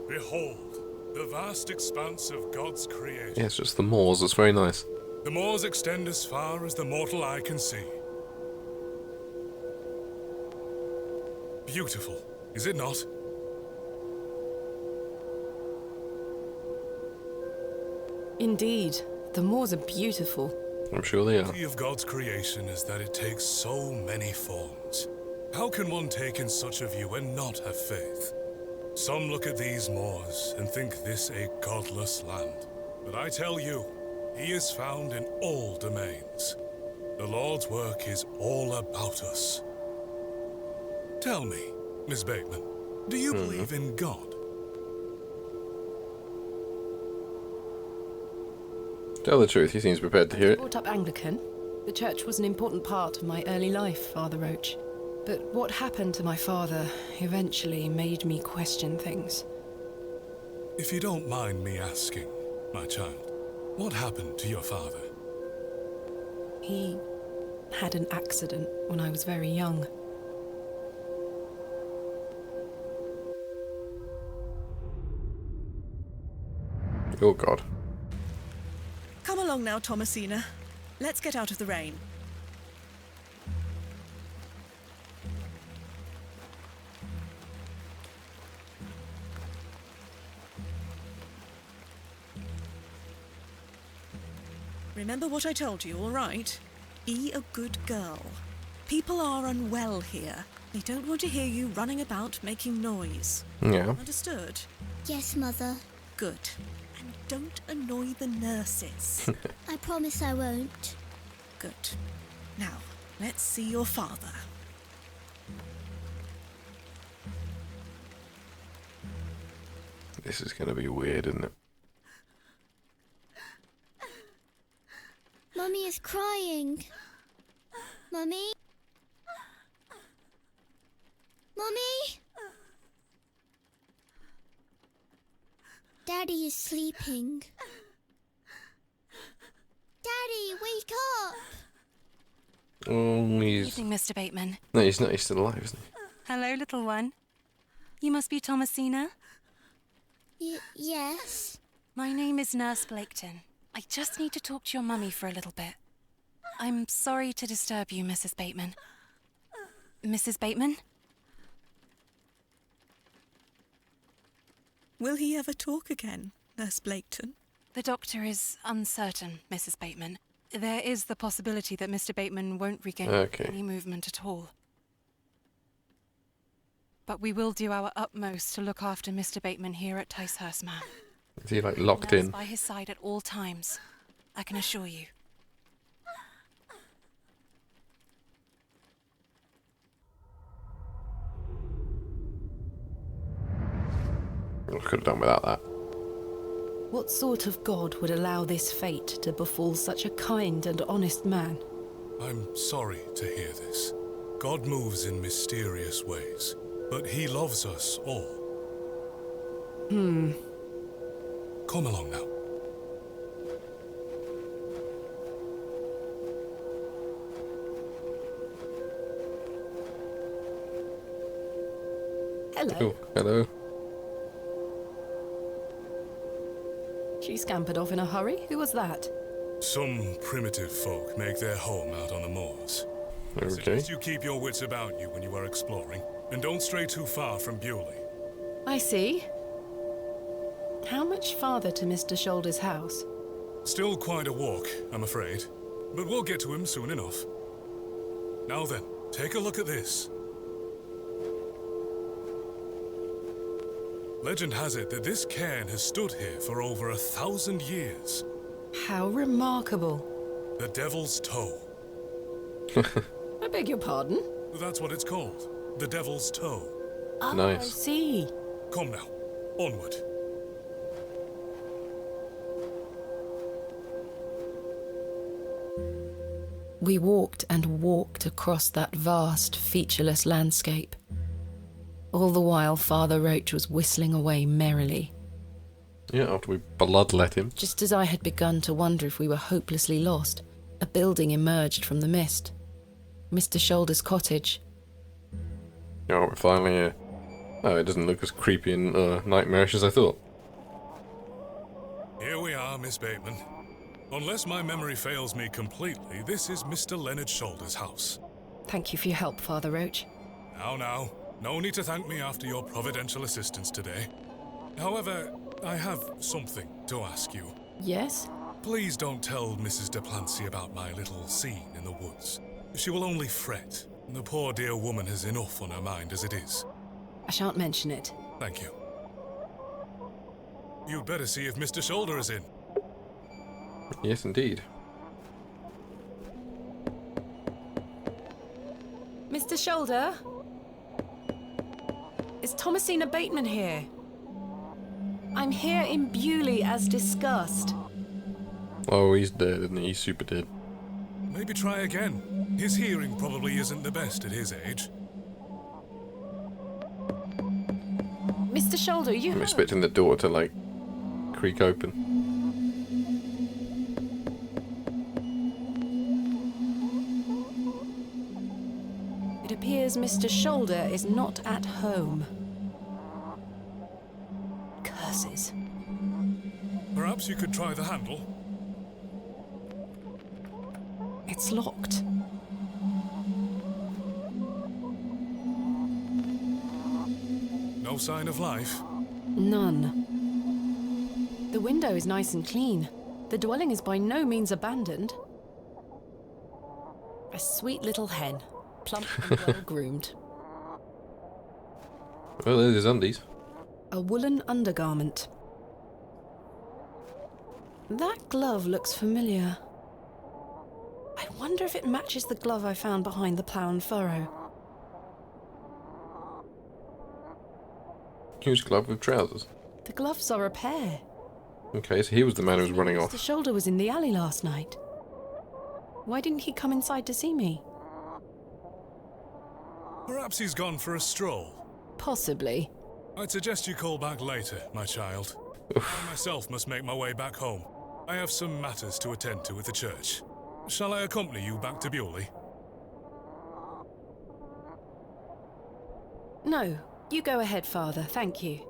Behold, the vast expanse of God's creation. Yeah, it's just the moors, it's very nice. The moors extend as far as the mortal eye can see. Beautiful, is it not? Indeed, the moors are beautiful. I'm sure they The are. beauty of God's creation is that it takes so many forms. How can one take in such a view and not have faith? Some look at these moors and think this a godless land. But I tell you, he is found in all domains. The Lord's work is all about us. Tell me, Miss Bateman, do you believe in God? Tell the truth, he seems prepared to hear it. Brought up Anglican. The church was an important part of my early life, Father Roach. But what happened to my father eventually made me question things. If you don't mind me asking, my child, what happened to your father? He had an accident when I was very young. Oh god. Come along now, Thomasina. Let's get out of the rain. Remember what I told you, all right? Be a good girl. People are unwell here. They don't want to hear you running about making noise. Yeah. Understood? Yes, Mother. Good. And don't annoy the nurses. I promise I won't. Good. Now, let's see your father. This is going to be weird, isn't it? Mummy is crying. Mummy? Mummy? Daddy is sleeping. Daddy, wake up! Oh, he's... Evening, Mr. Bateman. No, he's not. He's still alive, isn't he? Hello, little one. You must be Thomasina? Yes. My name is Nurse Blaketon. I just need to talk to your mummy for a little bit. I'm sorry to disturb you, Mrs. Bateman. Mrs. Bateman? Will he ever talk again, Nurse Blaketon? The doctor is uncertain, Mrs. Bateman. There is the possibility that Mr. Bateman won't regain any movement at all. But we will do our utmost to look after Mr. Bateman here at Ticehurst, ma'am. Is he, like, locked in? By his side at all times, I can assure you. I could have done without that. What sort of god would allow this fate to befall such a kind and honest man? I'm sorry to hear this. God moves in mysterious ways, but he loves us all. Come along now. Hello. Oh, hello. She scampered off in a hurry. Who was that? Some primitive folk make their home out on the moors. I Okay. suggest you keep your wits about you when you are exploring, and don't stray too far from Bewley. I see. How much farther to Mr. Shoulder's house? Still quite a walk, I'm afraid, but we'll get to him soon enough. Now then, take a look at this. Legend has it that this cairn has stood here for over 1,000 years. How remarkable. The Devil's Toe. I beg your pardon? That's what it's called. The Devil's Toe. Oh, Nice. I see. Come now, onward. We walked and walked across that vast, featureless landscape. All the while, Father Roach was whistling away merrily. Yeah, after we bloodlet him. Just as I had begun to wonder if we were hopelessly lost, a building emerged from the mist. Mr. Shoulder's cottage. Oh, we're finally here. Oh, it doesn't look as creepy and nightmarish as I thought. Here we are, Miss Bateman. Unless my memory fails me completely, this is Mr. Leonard Shoulder's house. Thank you for your help, Father Roach. Now, no need to thank me after your providential assistance today. However, I have something to ask you. Yes? Please don't tell Mrs. Duplancy about my little scene in the woods. She will only fret. The poor dear woman has enough on her mind as it is. I shan't mention it. Thank you. You'd better see if Mr. Shoulder is in. Yes, indeed. Mr. Shoulder? Is Thomasina Bateman here? I'm here in Bewley as discussed. Oh, he's dead, isn't he? He's super dead. Maybe try again. His hearing probably isn't the best at his age. Mr. Shoulder, you... I'm expecting the door to, like, creak open. It appears Mr. Shoulder is not at home. Curses. Perhaps you could try the handle. It's locked. No sign of life. None. The window is nice and clean. The dwelling is by no means abandoned. A sweet little hen, plump and well groomed. Well, there's his undies. A woolen undergarment. That glove looks familiar. I wonder if it matches the glove I found behind the plough and furrow. Huge glove with trousers. The gloves are a pair. Okay, so he was the man who was running off. Mr. Shoulder was in the alley last night. Why didn't he come inside to see me? Perhaps he's gone for a stroll. Possibly. I'd suggest you call back later, my child. I myself must make my way back home. I have some matters to attend to at the church. Shall I accompany you back to Bewley? No, you go ahead, Father. Thank you.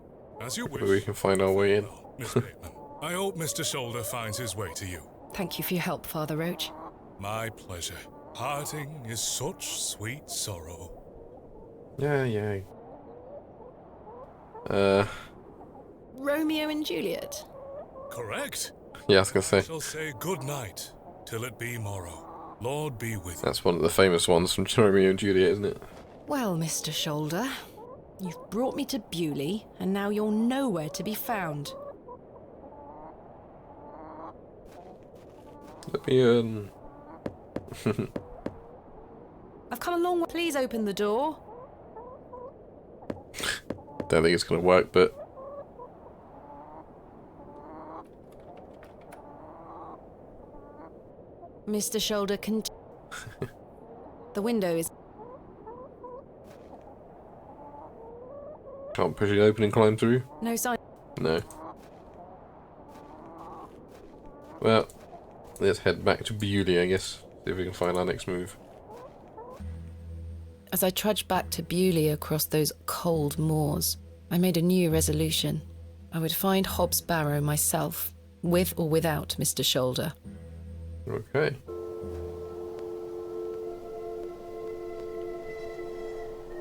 As you wish. Maybe we can find our way in. Well, Miss Bateman, I hope Mr. Shoulder finds his way to you. Thank you for your help, Father Roach. My pleasure. Parting is such sweet sorrow. Yeah. Romeo and Juliet. Correct? Yeah, I was gonna I say. shall say good night, till it be morrow. Lord be with you. That's one of the famous ones from Romeo and Juliet, isn't it? Well, Mr. Shoulder, you've brought me to Bewley, and now you're nowhere to be found. Let me, I've come a long way. Please open the door. Don't think it's gonna work, but... Mr. Shoulder can... The window is... Can't push it open and climb through? No sign. No. Well, let's head back to Bewley, I guess. See if we can find our next move. As I trudged back to Bewley across those cold moors, I made a new resolution. I would find Hob's Barrow myself, with or without Mr. Shoulder. Okay.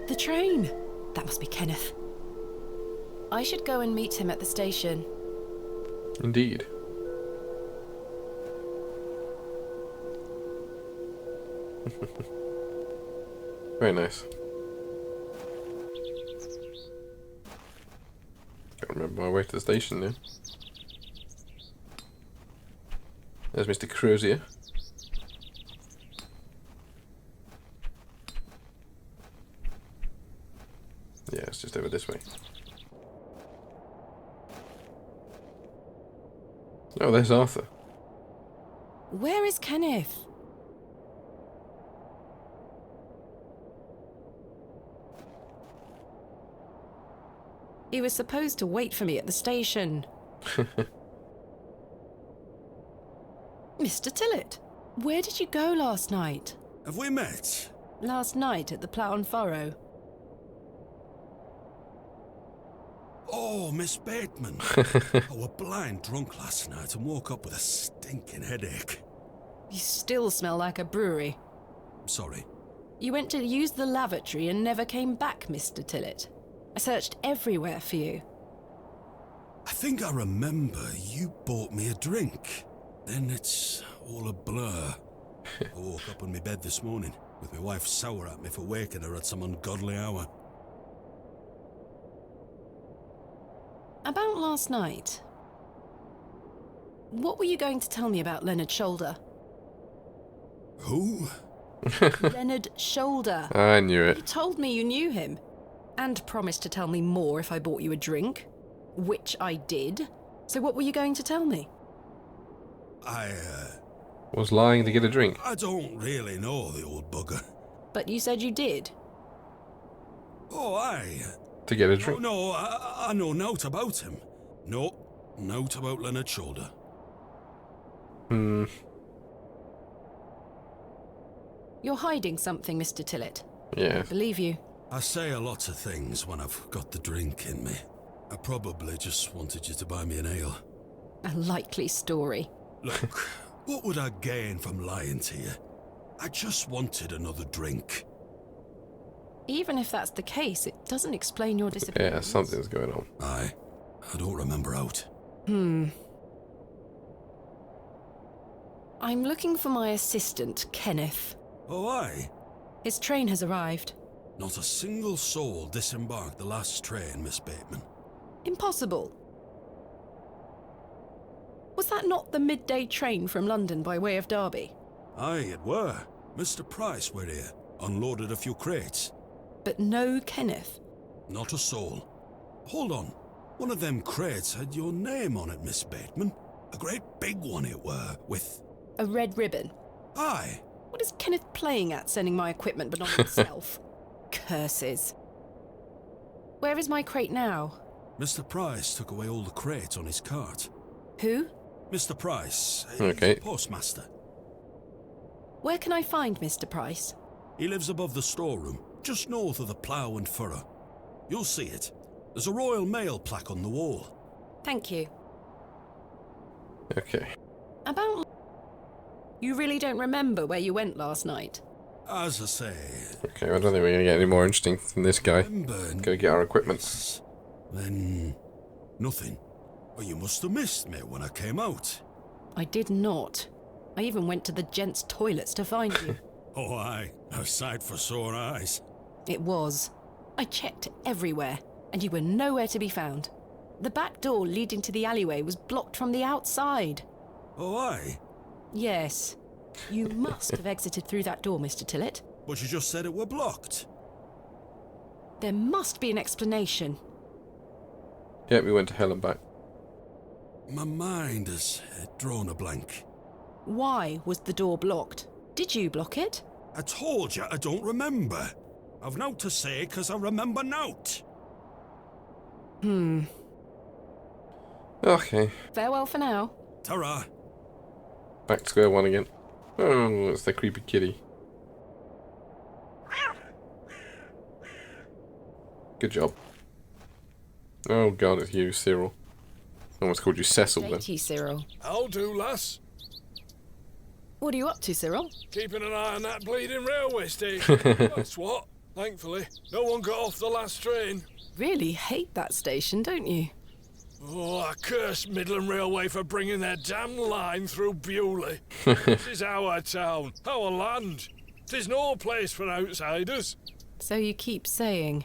The train! That must be Kenneth. I should go and meet him at the station. Indeed. Very nice. Can't remember my way to the station now. There's Mr. Crozier. Yeah, it's just over this way. Oh, there's Arthur. Where is Kenneth? He was supposed to wait for me at the station. Mr. Tillett, where did you go last night? Have we met? Last night at the Plough and Furrow. Oh, Miss Bateman. I was blind drunk last night and woke up with a stinking headache. You still smell like a brewery. I'm sorry. You went to use the lavatory and never came back, Mr. Tillett. I searched everywhere for you. I think I remember you bought me a drink. Then it's all a blur. I woke up in my bed this morning with my wife sour at me for waking her at some ungodly hour. About last night. What were you going to tell me about Leonard Shoulder? Who? Leonard Shoulder. I knew You it. told me you knew him. And promised to tell me more if I bought you a drink. Which I did. So what were you going to tell me? Was lying to get a drink. I don't really know the old bugger. But you said you did. Oh, aye. To get a Oh, drink. no, I know naught about him. No, naught about Leonard Shoulder. You're hiding something, Mr. Tillett. Yeah. I believe you. I say a lot of things when I've got the drink in me. I probably just wanted you to buy me an ale. A likely story. Look, what would I gain from lying to you? I just wanted another drink. Even if that's the case, it doesn't explain your Yeah, disappearance. something's going on. Aye, I don't remember out. I'm looking for my assistant, Kenneth. Oh, aye. His train has arrived. Not a single soul disembarked the last train, Miss Bateman. Impossible. Was that not the midday train from London by way of Derby? Aye, it were. Mr. Price were here, unloaded a few crates. But no Kenneth. Not a soul. Hold on. One of them crates had your name on it, Miss Bateman. A great big one it were, with... A red ribbon. Aye. What is Kenneth playing at, sending my equipment but not himself? Curses. Where is my crate now? Mr. Price took away all the crates on his cart. Who? Mr. Price, he's Okay. the postmaster. Where can I find Mr. Price? He lives above the storeroom, just north of the plough and furrow. You'll see it. There's a Royal Mail plaque on the wall. Thank you. Okay. About... You really don't remember where you went last night? As I say... Okay, I don't think we're going to get any more interesting than this guy. Remember... Go get our equipment. Then... nothing. Well, you must have missed me when I came out. I did not. I even went to the gents' toilets to find you. Oh, aye. A sight for sore eyes. It was. I checked everywhere, and you were nowhere to be found. The back door leading to the alleyway was blocked from the outside. Oh, aye. Yes. You must have exited through that door, Mr. Tillett. But you just said it were blocked. There must be an explanation. Yeah, we went to hell and back. My mind has drawn a blank. Why was the door blocked? Did you block it? I told you I don't remember. I've nowt to say 'cause I remember nowt. Okay, Farewell for now. Ta-ra. back to square one again. Oh, it's the creepy kitty. Good job. Oh god, it's you, Cyril. I almost called you Cecil then. Matey, Cyril. I'll do, lass. What are you up to, Cyril? Keeping an eye on that bleeding railway station. That's what. Thankfully, no one got off the last train. Really hate that station, don't you? Oh, I curse Midland Railway for bringing their damn line through Bewley. This is our town, our land. 'Tis no place for outsiders. So you keep saying.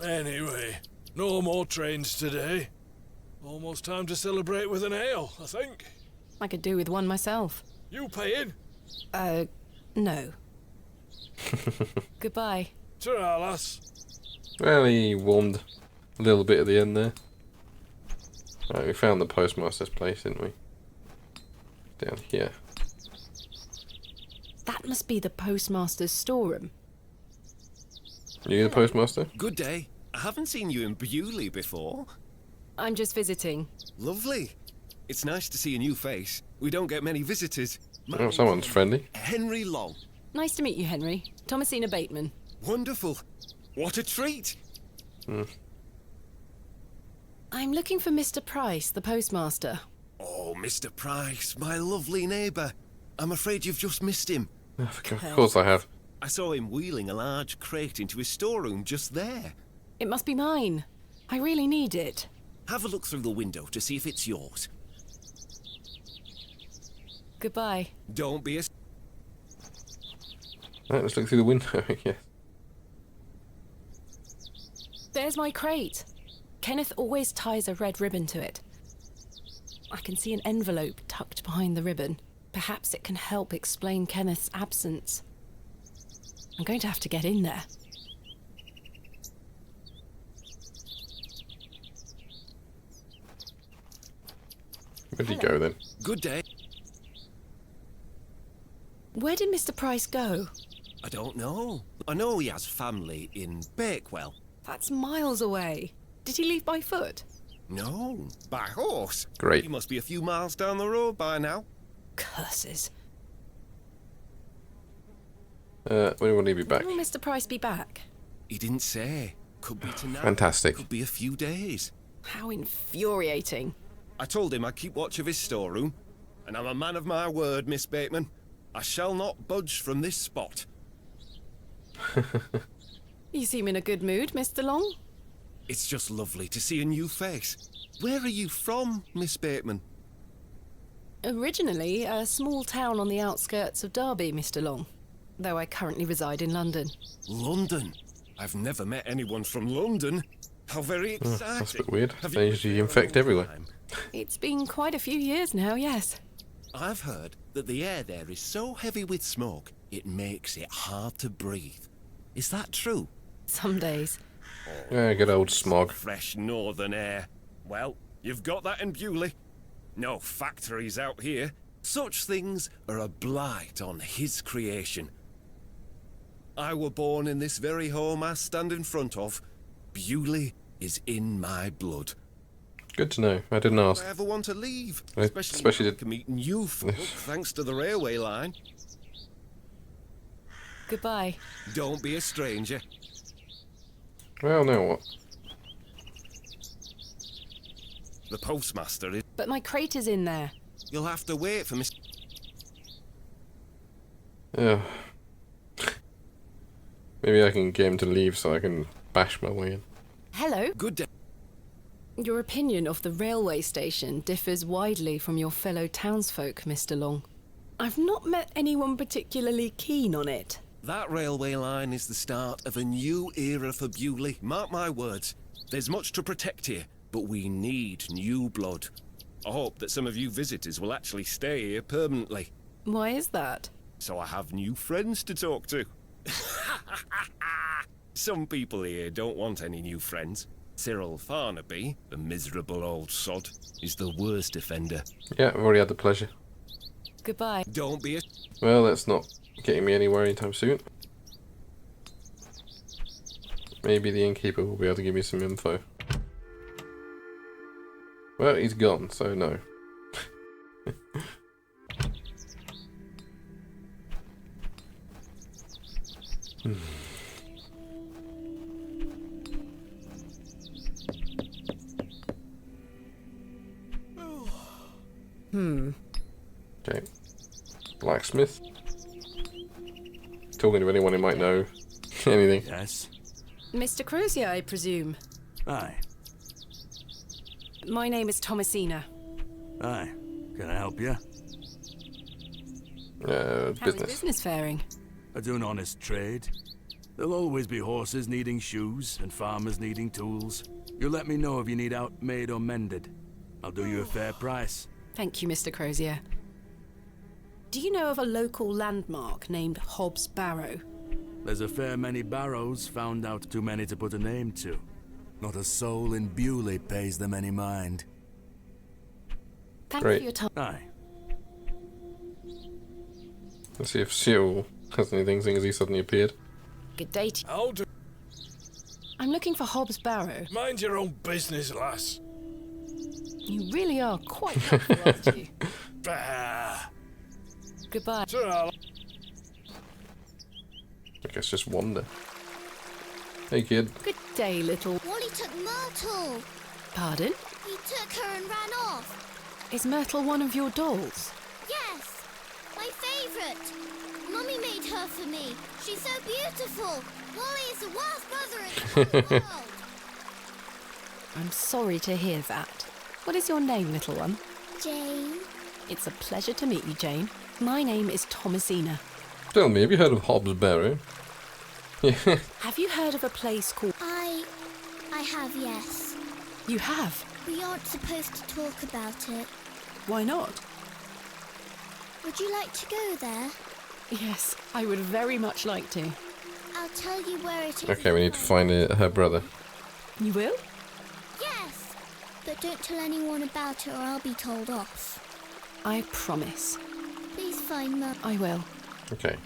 Anyway, no more trains today. Almost time to celebrate with an ale, I think. I could do with one myself. You paying? No. Goodbye. Ta-ra, lass. Well, he warmed a little bit at the end there. Right, we found the postmaster's place, didn't we? Down here. That must be the postmaster's storeroom. You the postmaster? Good day. I haven't seen you in Bewley before. I'm just visiting. Lovely. It's nice to see a new face. We don't get many visitors. Oh, someone's friendly. Henry Long. Nice to meet you, Henry. Thomasina Bateman. Wonderful. What a treat. I'm looking for Mr. Price, the postmaster. Oh, Mr. Price, my lovely neighbour. I'm afraid you've just missed him. Of course I have. I saw him wheeling a large crate into his storeroom just there. It must be mine. I really need it. Have a look through the window to see if it's yours. Goodbye. Don't be a... Right, let's look through the window. Yeah. There's my crate. Kenneth always ties a red ribbon to it. I can see an envelope tucked behind the ribbon. Perhaps it can help explain Kenneth's absence. I'm going to have to get in there. Where'd he go then? Good day. Where did Mr. Price go? I don't know. I know he has family in Bakewell. That's miles away. Did he leave by foot? No, by horse. Great. He must be a few miles down the road by now. Curses. When will he be back? When will Mr. Price be back? He didn't say. Could be tonight. Fantastic. Could be a few days. How infuriating. I told him I'd keep watch of his storeroom, and I'm a man of my word, Miss Bateman. I shall not budge from this spot. You seem in a good mood, Mr. Long. It's just lovely to see a new face. Where are you from, Miss Bateman? Originally a small town on the outskirts of Derby, Mr. Long, though I currently reside in London. London? I've never met anyone from London. How very exciting. That's a bit weird. Have They you usually been there a infect long everywhere. time? It's been quite a few years now, yes. I've heard that the air there is so heavy with smoke, it makes it hard to breathe. Is that true? Some days. Yeah, good old smog. Fresh northern air. Well, you've got that in Bewley. No factories out here. Such things are a blight on his creation. I were born in this very home I stand in front of. Bewley is in my blood. Good to know. I didn't ask. I ever want to leave, I especially when I can meet new folk thanks to the railway line. Goodbye. Don't be a stranger. Well, now what? The postmaster is... But my crate is in there. You'll have to wait for Miss... Yeah. Maybe I can get him to leave so I can bash my way in. Hello. Good day. Your opinion of the railway station differs widely from your fellow townsfolk, Mr. Long. I've not met anyone particularly keen on it. That railway line is the start of a new era for Bewley. Mark my words. There's much to protect here, but we need new blood. I hope that some of you visitors will actually stay here permanently. Why is that? So I have new friends to talk to. Some people here don't want any new friends. Cyril Farnaby, the miserable old sod, is the worst offender. Yeah, I've already had the pleasure. Goodbye. Don't be a... Well, that's not getting me anywhere anytime soon. Maybe the innkeeper will be able to give me some info. Well, he's gone, so no. Okay. Blacksmith. Talking to anyone who might know anything. Yes? Mr. Crozier, I presume. Aye. My name is Thomasina. Aye. Can I help you? How's Business. business faring? I do an honest trade. There'll always be horses needing shoes and farmers needing tools. You let me know if you need out made or mended. I'll do you a fair price. Thank you, Mr. Crozier. Do you know of a local landmark named Hobbs Barrow? There's a fair many barrows found out too many to put a name to. Not a soul in Bewley pays them any mind. Thank Great. you for your time. Aye. Let's see if Cyril has anything, seeing as he suddenly appeared. Good day to you. How do... I'm looking for Hobbs Barrow. Mind your own business, lass. You really are quite helpful, aren't you? Bah. Goodbye. Ta-ra. I guess just wander. Hey, kid. Good day, little... Wally took Myrtle. Pardon? He took her and ran off. Is Myrtle one of your dolls? Yes, my favourite. Mummy made her for me. She's so beautiful. Wally is the worst brother in the whole world. I'm sorry to hear that. What is your name, little one? Jane. It's a pleasure to meet you, Jane. My name is Thomasina. Tell me, have you heard of Hobbs Barrow? Have you heard of a place called... I have, yes. You have? We aren't supposed to talk about it. Why not? Would you like to go there? Yes, I would very much like to. I'll tell you where it is. Okay, we need to find her brother. You will? Yes, but don't tell anyone about it or I'll be told off. I promise. Please find Mum. I will. Okay,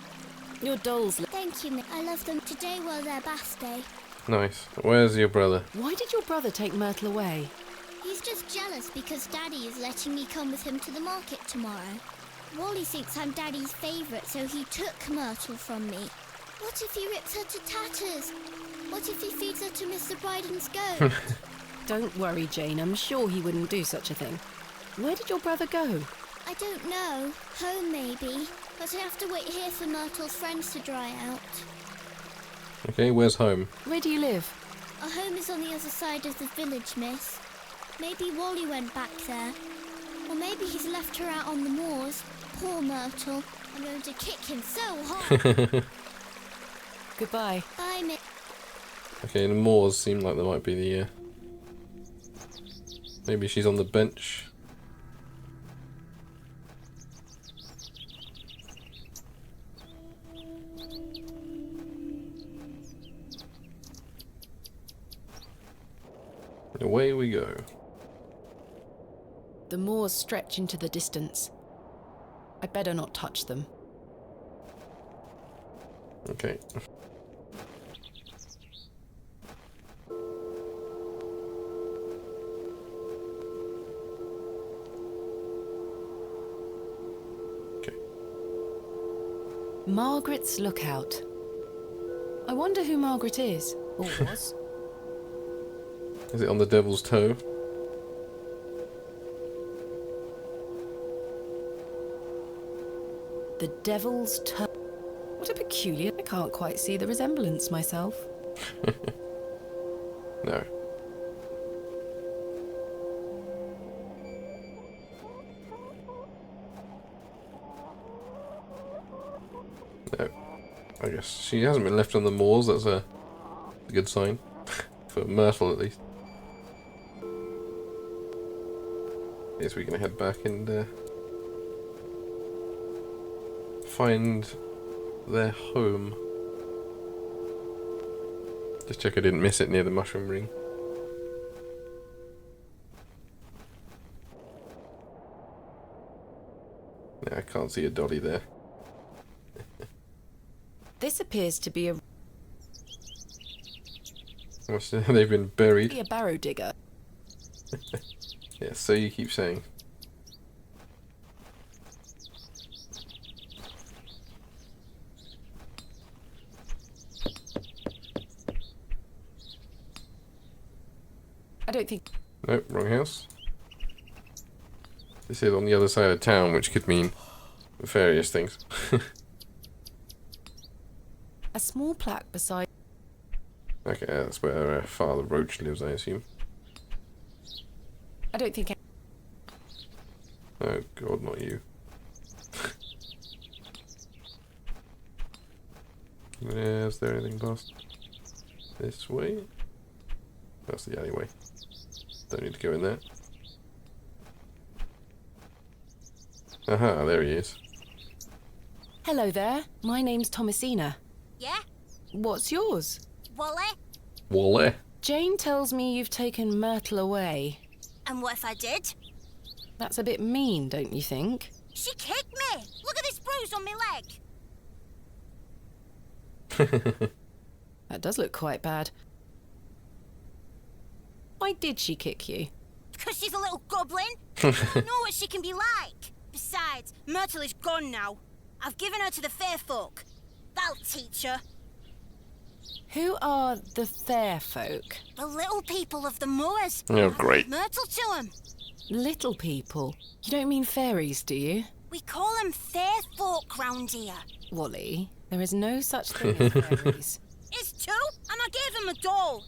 Your dolls... Thank you, Mick. I love them. Today was their bath day. nice. Where's your brother? Why did your brother take Myrtle away? He's just jealous because Daddy is letting me come with him to the market tomorrow. Wally thinks I'm Daddy's favourite, so he took Myrtle from me. What if he rips her to tatters? What if he feeds her to Mr. Bryden's goat? Don't worry, Jane. I'm sure he wouldn't do such a thing. Where did your brother go? I don't know. Home, maybe. But I have to wait here for Myrtle's friends to dry out. Okay, where's home? Where do you live? Our home is on the other side of the village, miss. Maybe Wally went back there. Or maybe he's left her out on the moors. Poor Myrtle. I'm going to kick him so hard. Goodbye. Bye, Miss. Okay, the moors seem like there might be the... maybe she's on the bench. Away we go. The moors stretch into the distance. I'd better not touch them. Okay. Margaret's Lookout. I wonder who Margaret is, or was. Is it on the Devil's Toe? The Devil's Toe. What a peculiar... I can't quite see the resemblance myself. No. No. I guess she hasn't been left on the moors, that's a good sign. For Myrtle at least. Guess we can head back and find their home. Just check I didn't miss it near the mushroom ring. No, I can't see a dolly there. This appears to be They've been buried. a barrow digger. Yeah, so you keep saying. I don't think... Nope, wrong house. This is on the other side of town, which could mean various things. A small plaque beside... Okay, that's where Father Roach lives, I assume. I don't think... Oh god, not you. Is there anything past this way? That's the alleyway. Don't need to go in there. Aha, there he is. Hello there, my name's Thomasina. Yeah? What's yours? Wally? Wally. Jane tells me you've taken Myrtle away. And what if I did? That's a bit mean, don't you think? She kicked me! Look at this bruise on my leg! That does look quite bad. Why did she kick you? Because she's a little goblin. I don't know what she can be like. Besides, Myrtle is gone now. I've given her to the fair folk. That'll teach her. Who are the fair folk? The little people of the moors. Oh, great. Myrtle to them. Little people? You don't mean fairies, do you? We call them fair folk round here. Wally, there is no such thing as fairies. It's true, and I gave them a doll.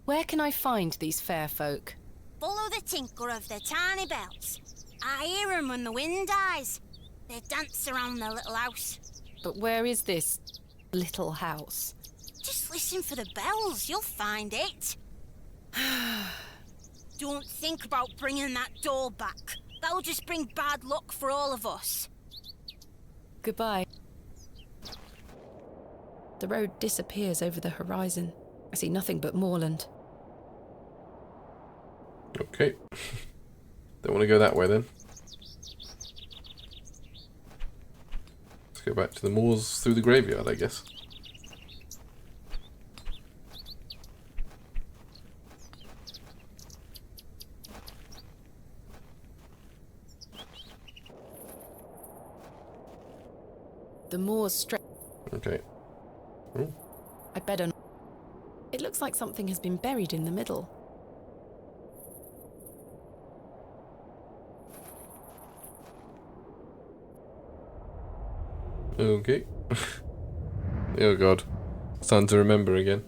Where can I find these fair folk? Follow the tinkle of their tiny bells. I hear them when the wind dies. They dance around their little house. But where is this little house? Just listen for the bells, you'll find it. Don't think about bringing that doll back. That'll just bring bad luck for all of us. Goodbye. The road disappears over the horizon. I see nothing but moorland. Okay. Don't want to go that way then. Let's go back to the moors through the graveyard, I guess. The moors stretch. Okay. Ooh. I'd better not. It looks like something has been buried in the middle. Okay. Oh god. It's time to remember again.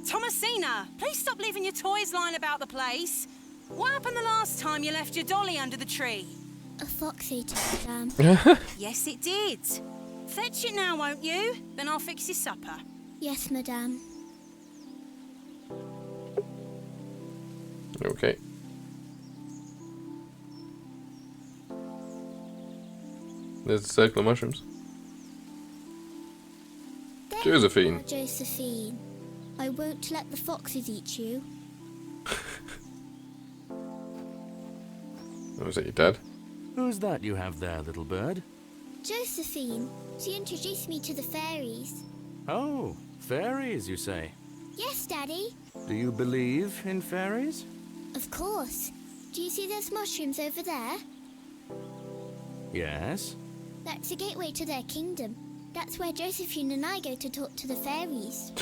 Thomasina, please stop leaving your toys lying about the place. What happened the last time you left your dolly under the tree? A fox ate it, madame. Yes, it did. Fetch it now, won't you? Then I'll fix your supper. Yes, madame. Okay. There's a circle of mushrooms. There Josephine. you are, Josephine. I won't let the foxes eat you. Oh, is that your dad? Who's that you have there, little bird? Josephine. She introduced me to the fairies. Oh, fairies, you say? Yes, Daddy. Do you believe in fairies? Of course. Do you see those mushrooms over there? Yes. That's the gateway to their kingdom. That's where Josephine and I go to talk to the fairies.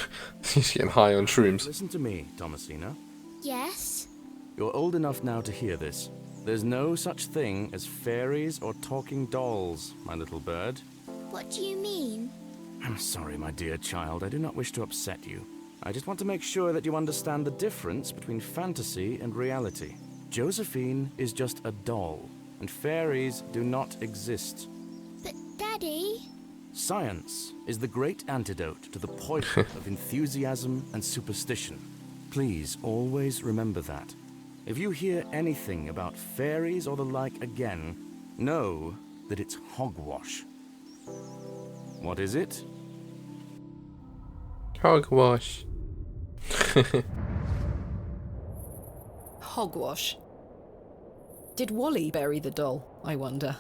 He's getting high on shrooms. Listen to me, Thomasina. Yes? You're old enough now to hear this. There's no such thing as fairies or talking dolls, my little bird. What do you mean? I'm sorry, my dear child. I do not wish to upset you. I just want to make sure that you understand the difference between fantasy and reality. Josephine is just a doll, and fairies do not exist. But, Daddy... Science is the great antidote to the poison of enthusiasm and superstition. Please always remember that. If you hear anything about fairies or the like again, know that it's hogwash. What is it? Hogwash. Hogwash. Did Wally bury the doll, I wonder?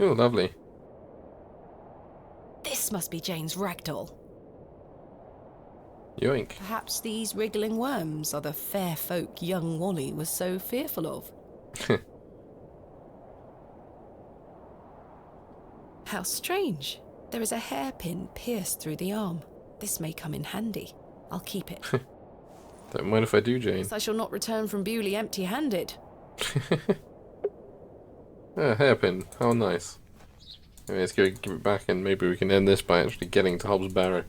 Oh, lovely. This must be Jane's ragdoll. Yoink. Perhaps these wriggling worms are the fair folk young Wally was so fearful of. How strange. There is a hairpin pierced through the arm. This may come in handy. I'll keep it. Don't mind if I do, Jane. Guess I shall not return from Bewley empty-handed. Ah, hairpin. How nice. Okay, let's go give it back and maybe we can end this by actually getting to Hobbs Barrow.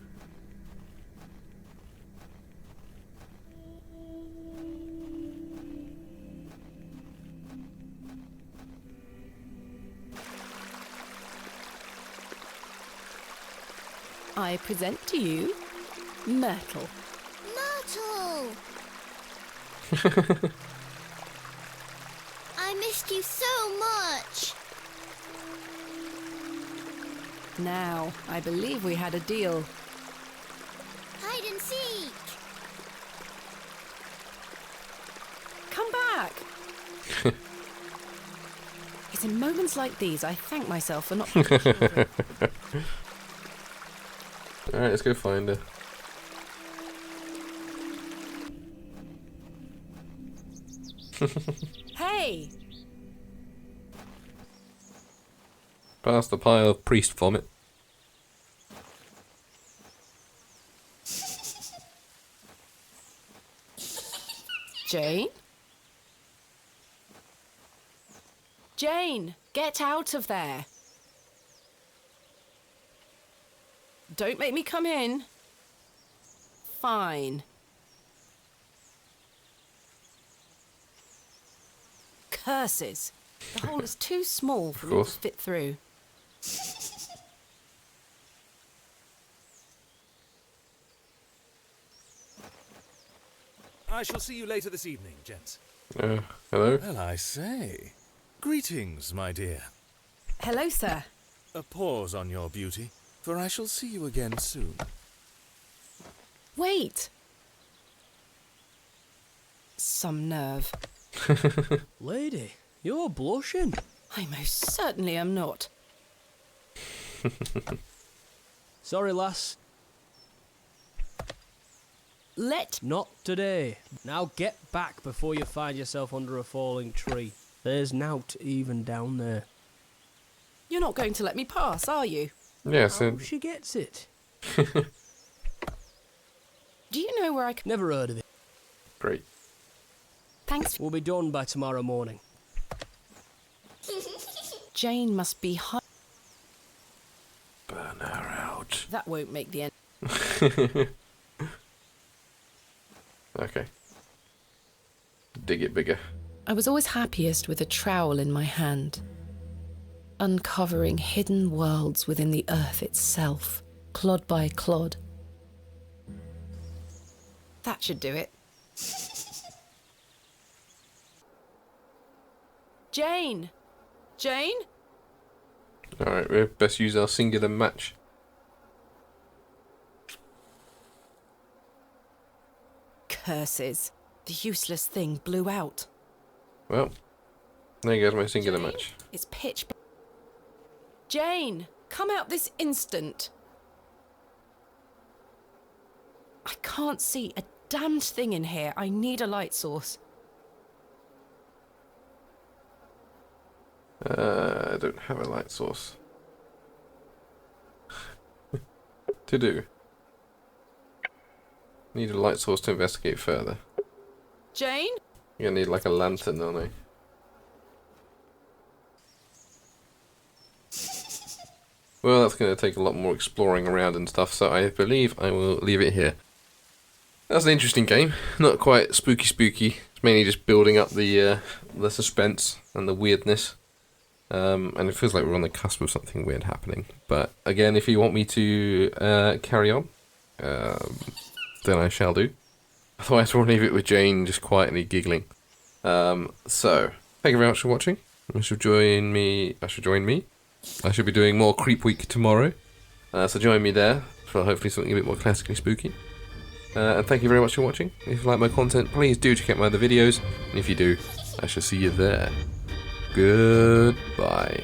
I present to you Myrtle. Myrtle! I missed you so much. Now, I believe we had a deal. Hide and seek. Come back! It's in moments like these I thank myself for not having children. Alright, let's go find her. Hey! Past the pile of priest vomit. Jane? Jane, get out of there. Don't make me come in. Fine. Curses. The hole is too small for me to fit through. I shall see you later this evening, gents. Hello? Well, I say. Greetings, my dear. Hello, sir. A pause on your beauty, for I shall see you again soon. Wait. Some nerve. Lady, you're blushing. I most certainly am not. Sorry, lass. Not today. Now get back before you find yourself under a falling tree. There's nought even down there. You're not going to let me pass, are you? Yes. Oh, she gets it. Do you know where I can... Never heard of it. Great. Thanks. We'll be done by tomorrow morning. Jane must be That won't make the end. Okay. Dig it bigger. I was always happiest with a trowel in my hand, uncovering hidden worlds within the earth itself, clod by clod. That should do it. Jane! Jane? Alright, we best use our singular match. Curses. The useless thing blew out. Well, there goes my singular Jane? match. It's pitch black. Jane, come out this instant. I can't see a damned thing in here. I need a light source. I don't have a light source. To do. Need a light source to investigate further. Jane? You're gonna need like a lantern, aren't I? Well, that's gonna take a lot more exploring around and stuff, so I believe I will leave it here. That's an interesting game. Not quite spooky. It's mainly just building up the suspense and the weirdness. And it feels like we're on the cusp of something weird happening. But again, if you want me to carry on, then I shall do. Otherwise, we'll leave it with Jane just quietly giggling. So, thank you very much for watching. I should join me. I should be doing more Creep Week tomorrow. So join me there for hopefully something a bit more classically spooky. And thank you very much for watching. If you like my content, please do check out my other videos. And if you do, I shall see you there. Goodbye.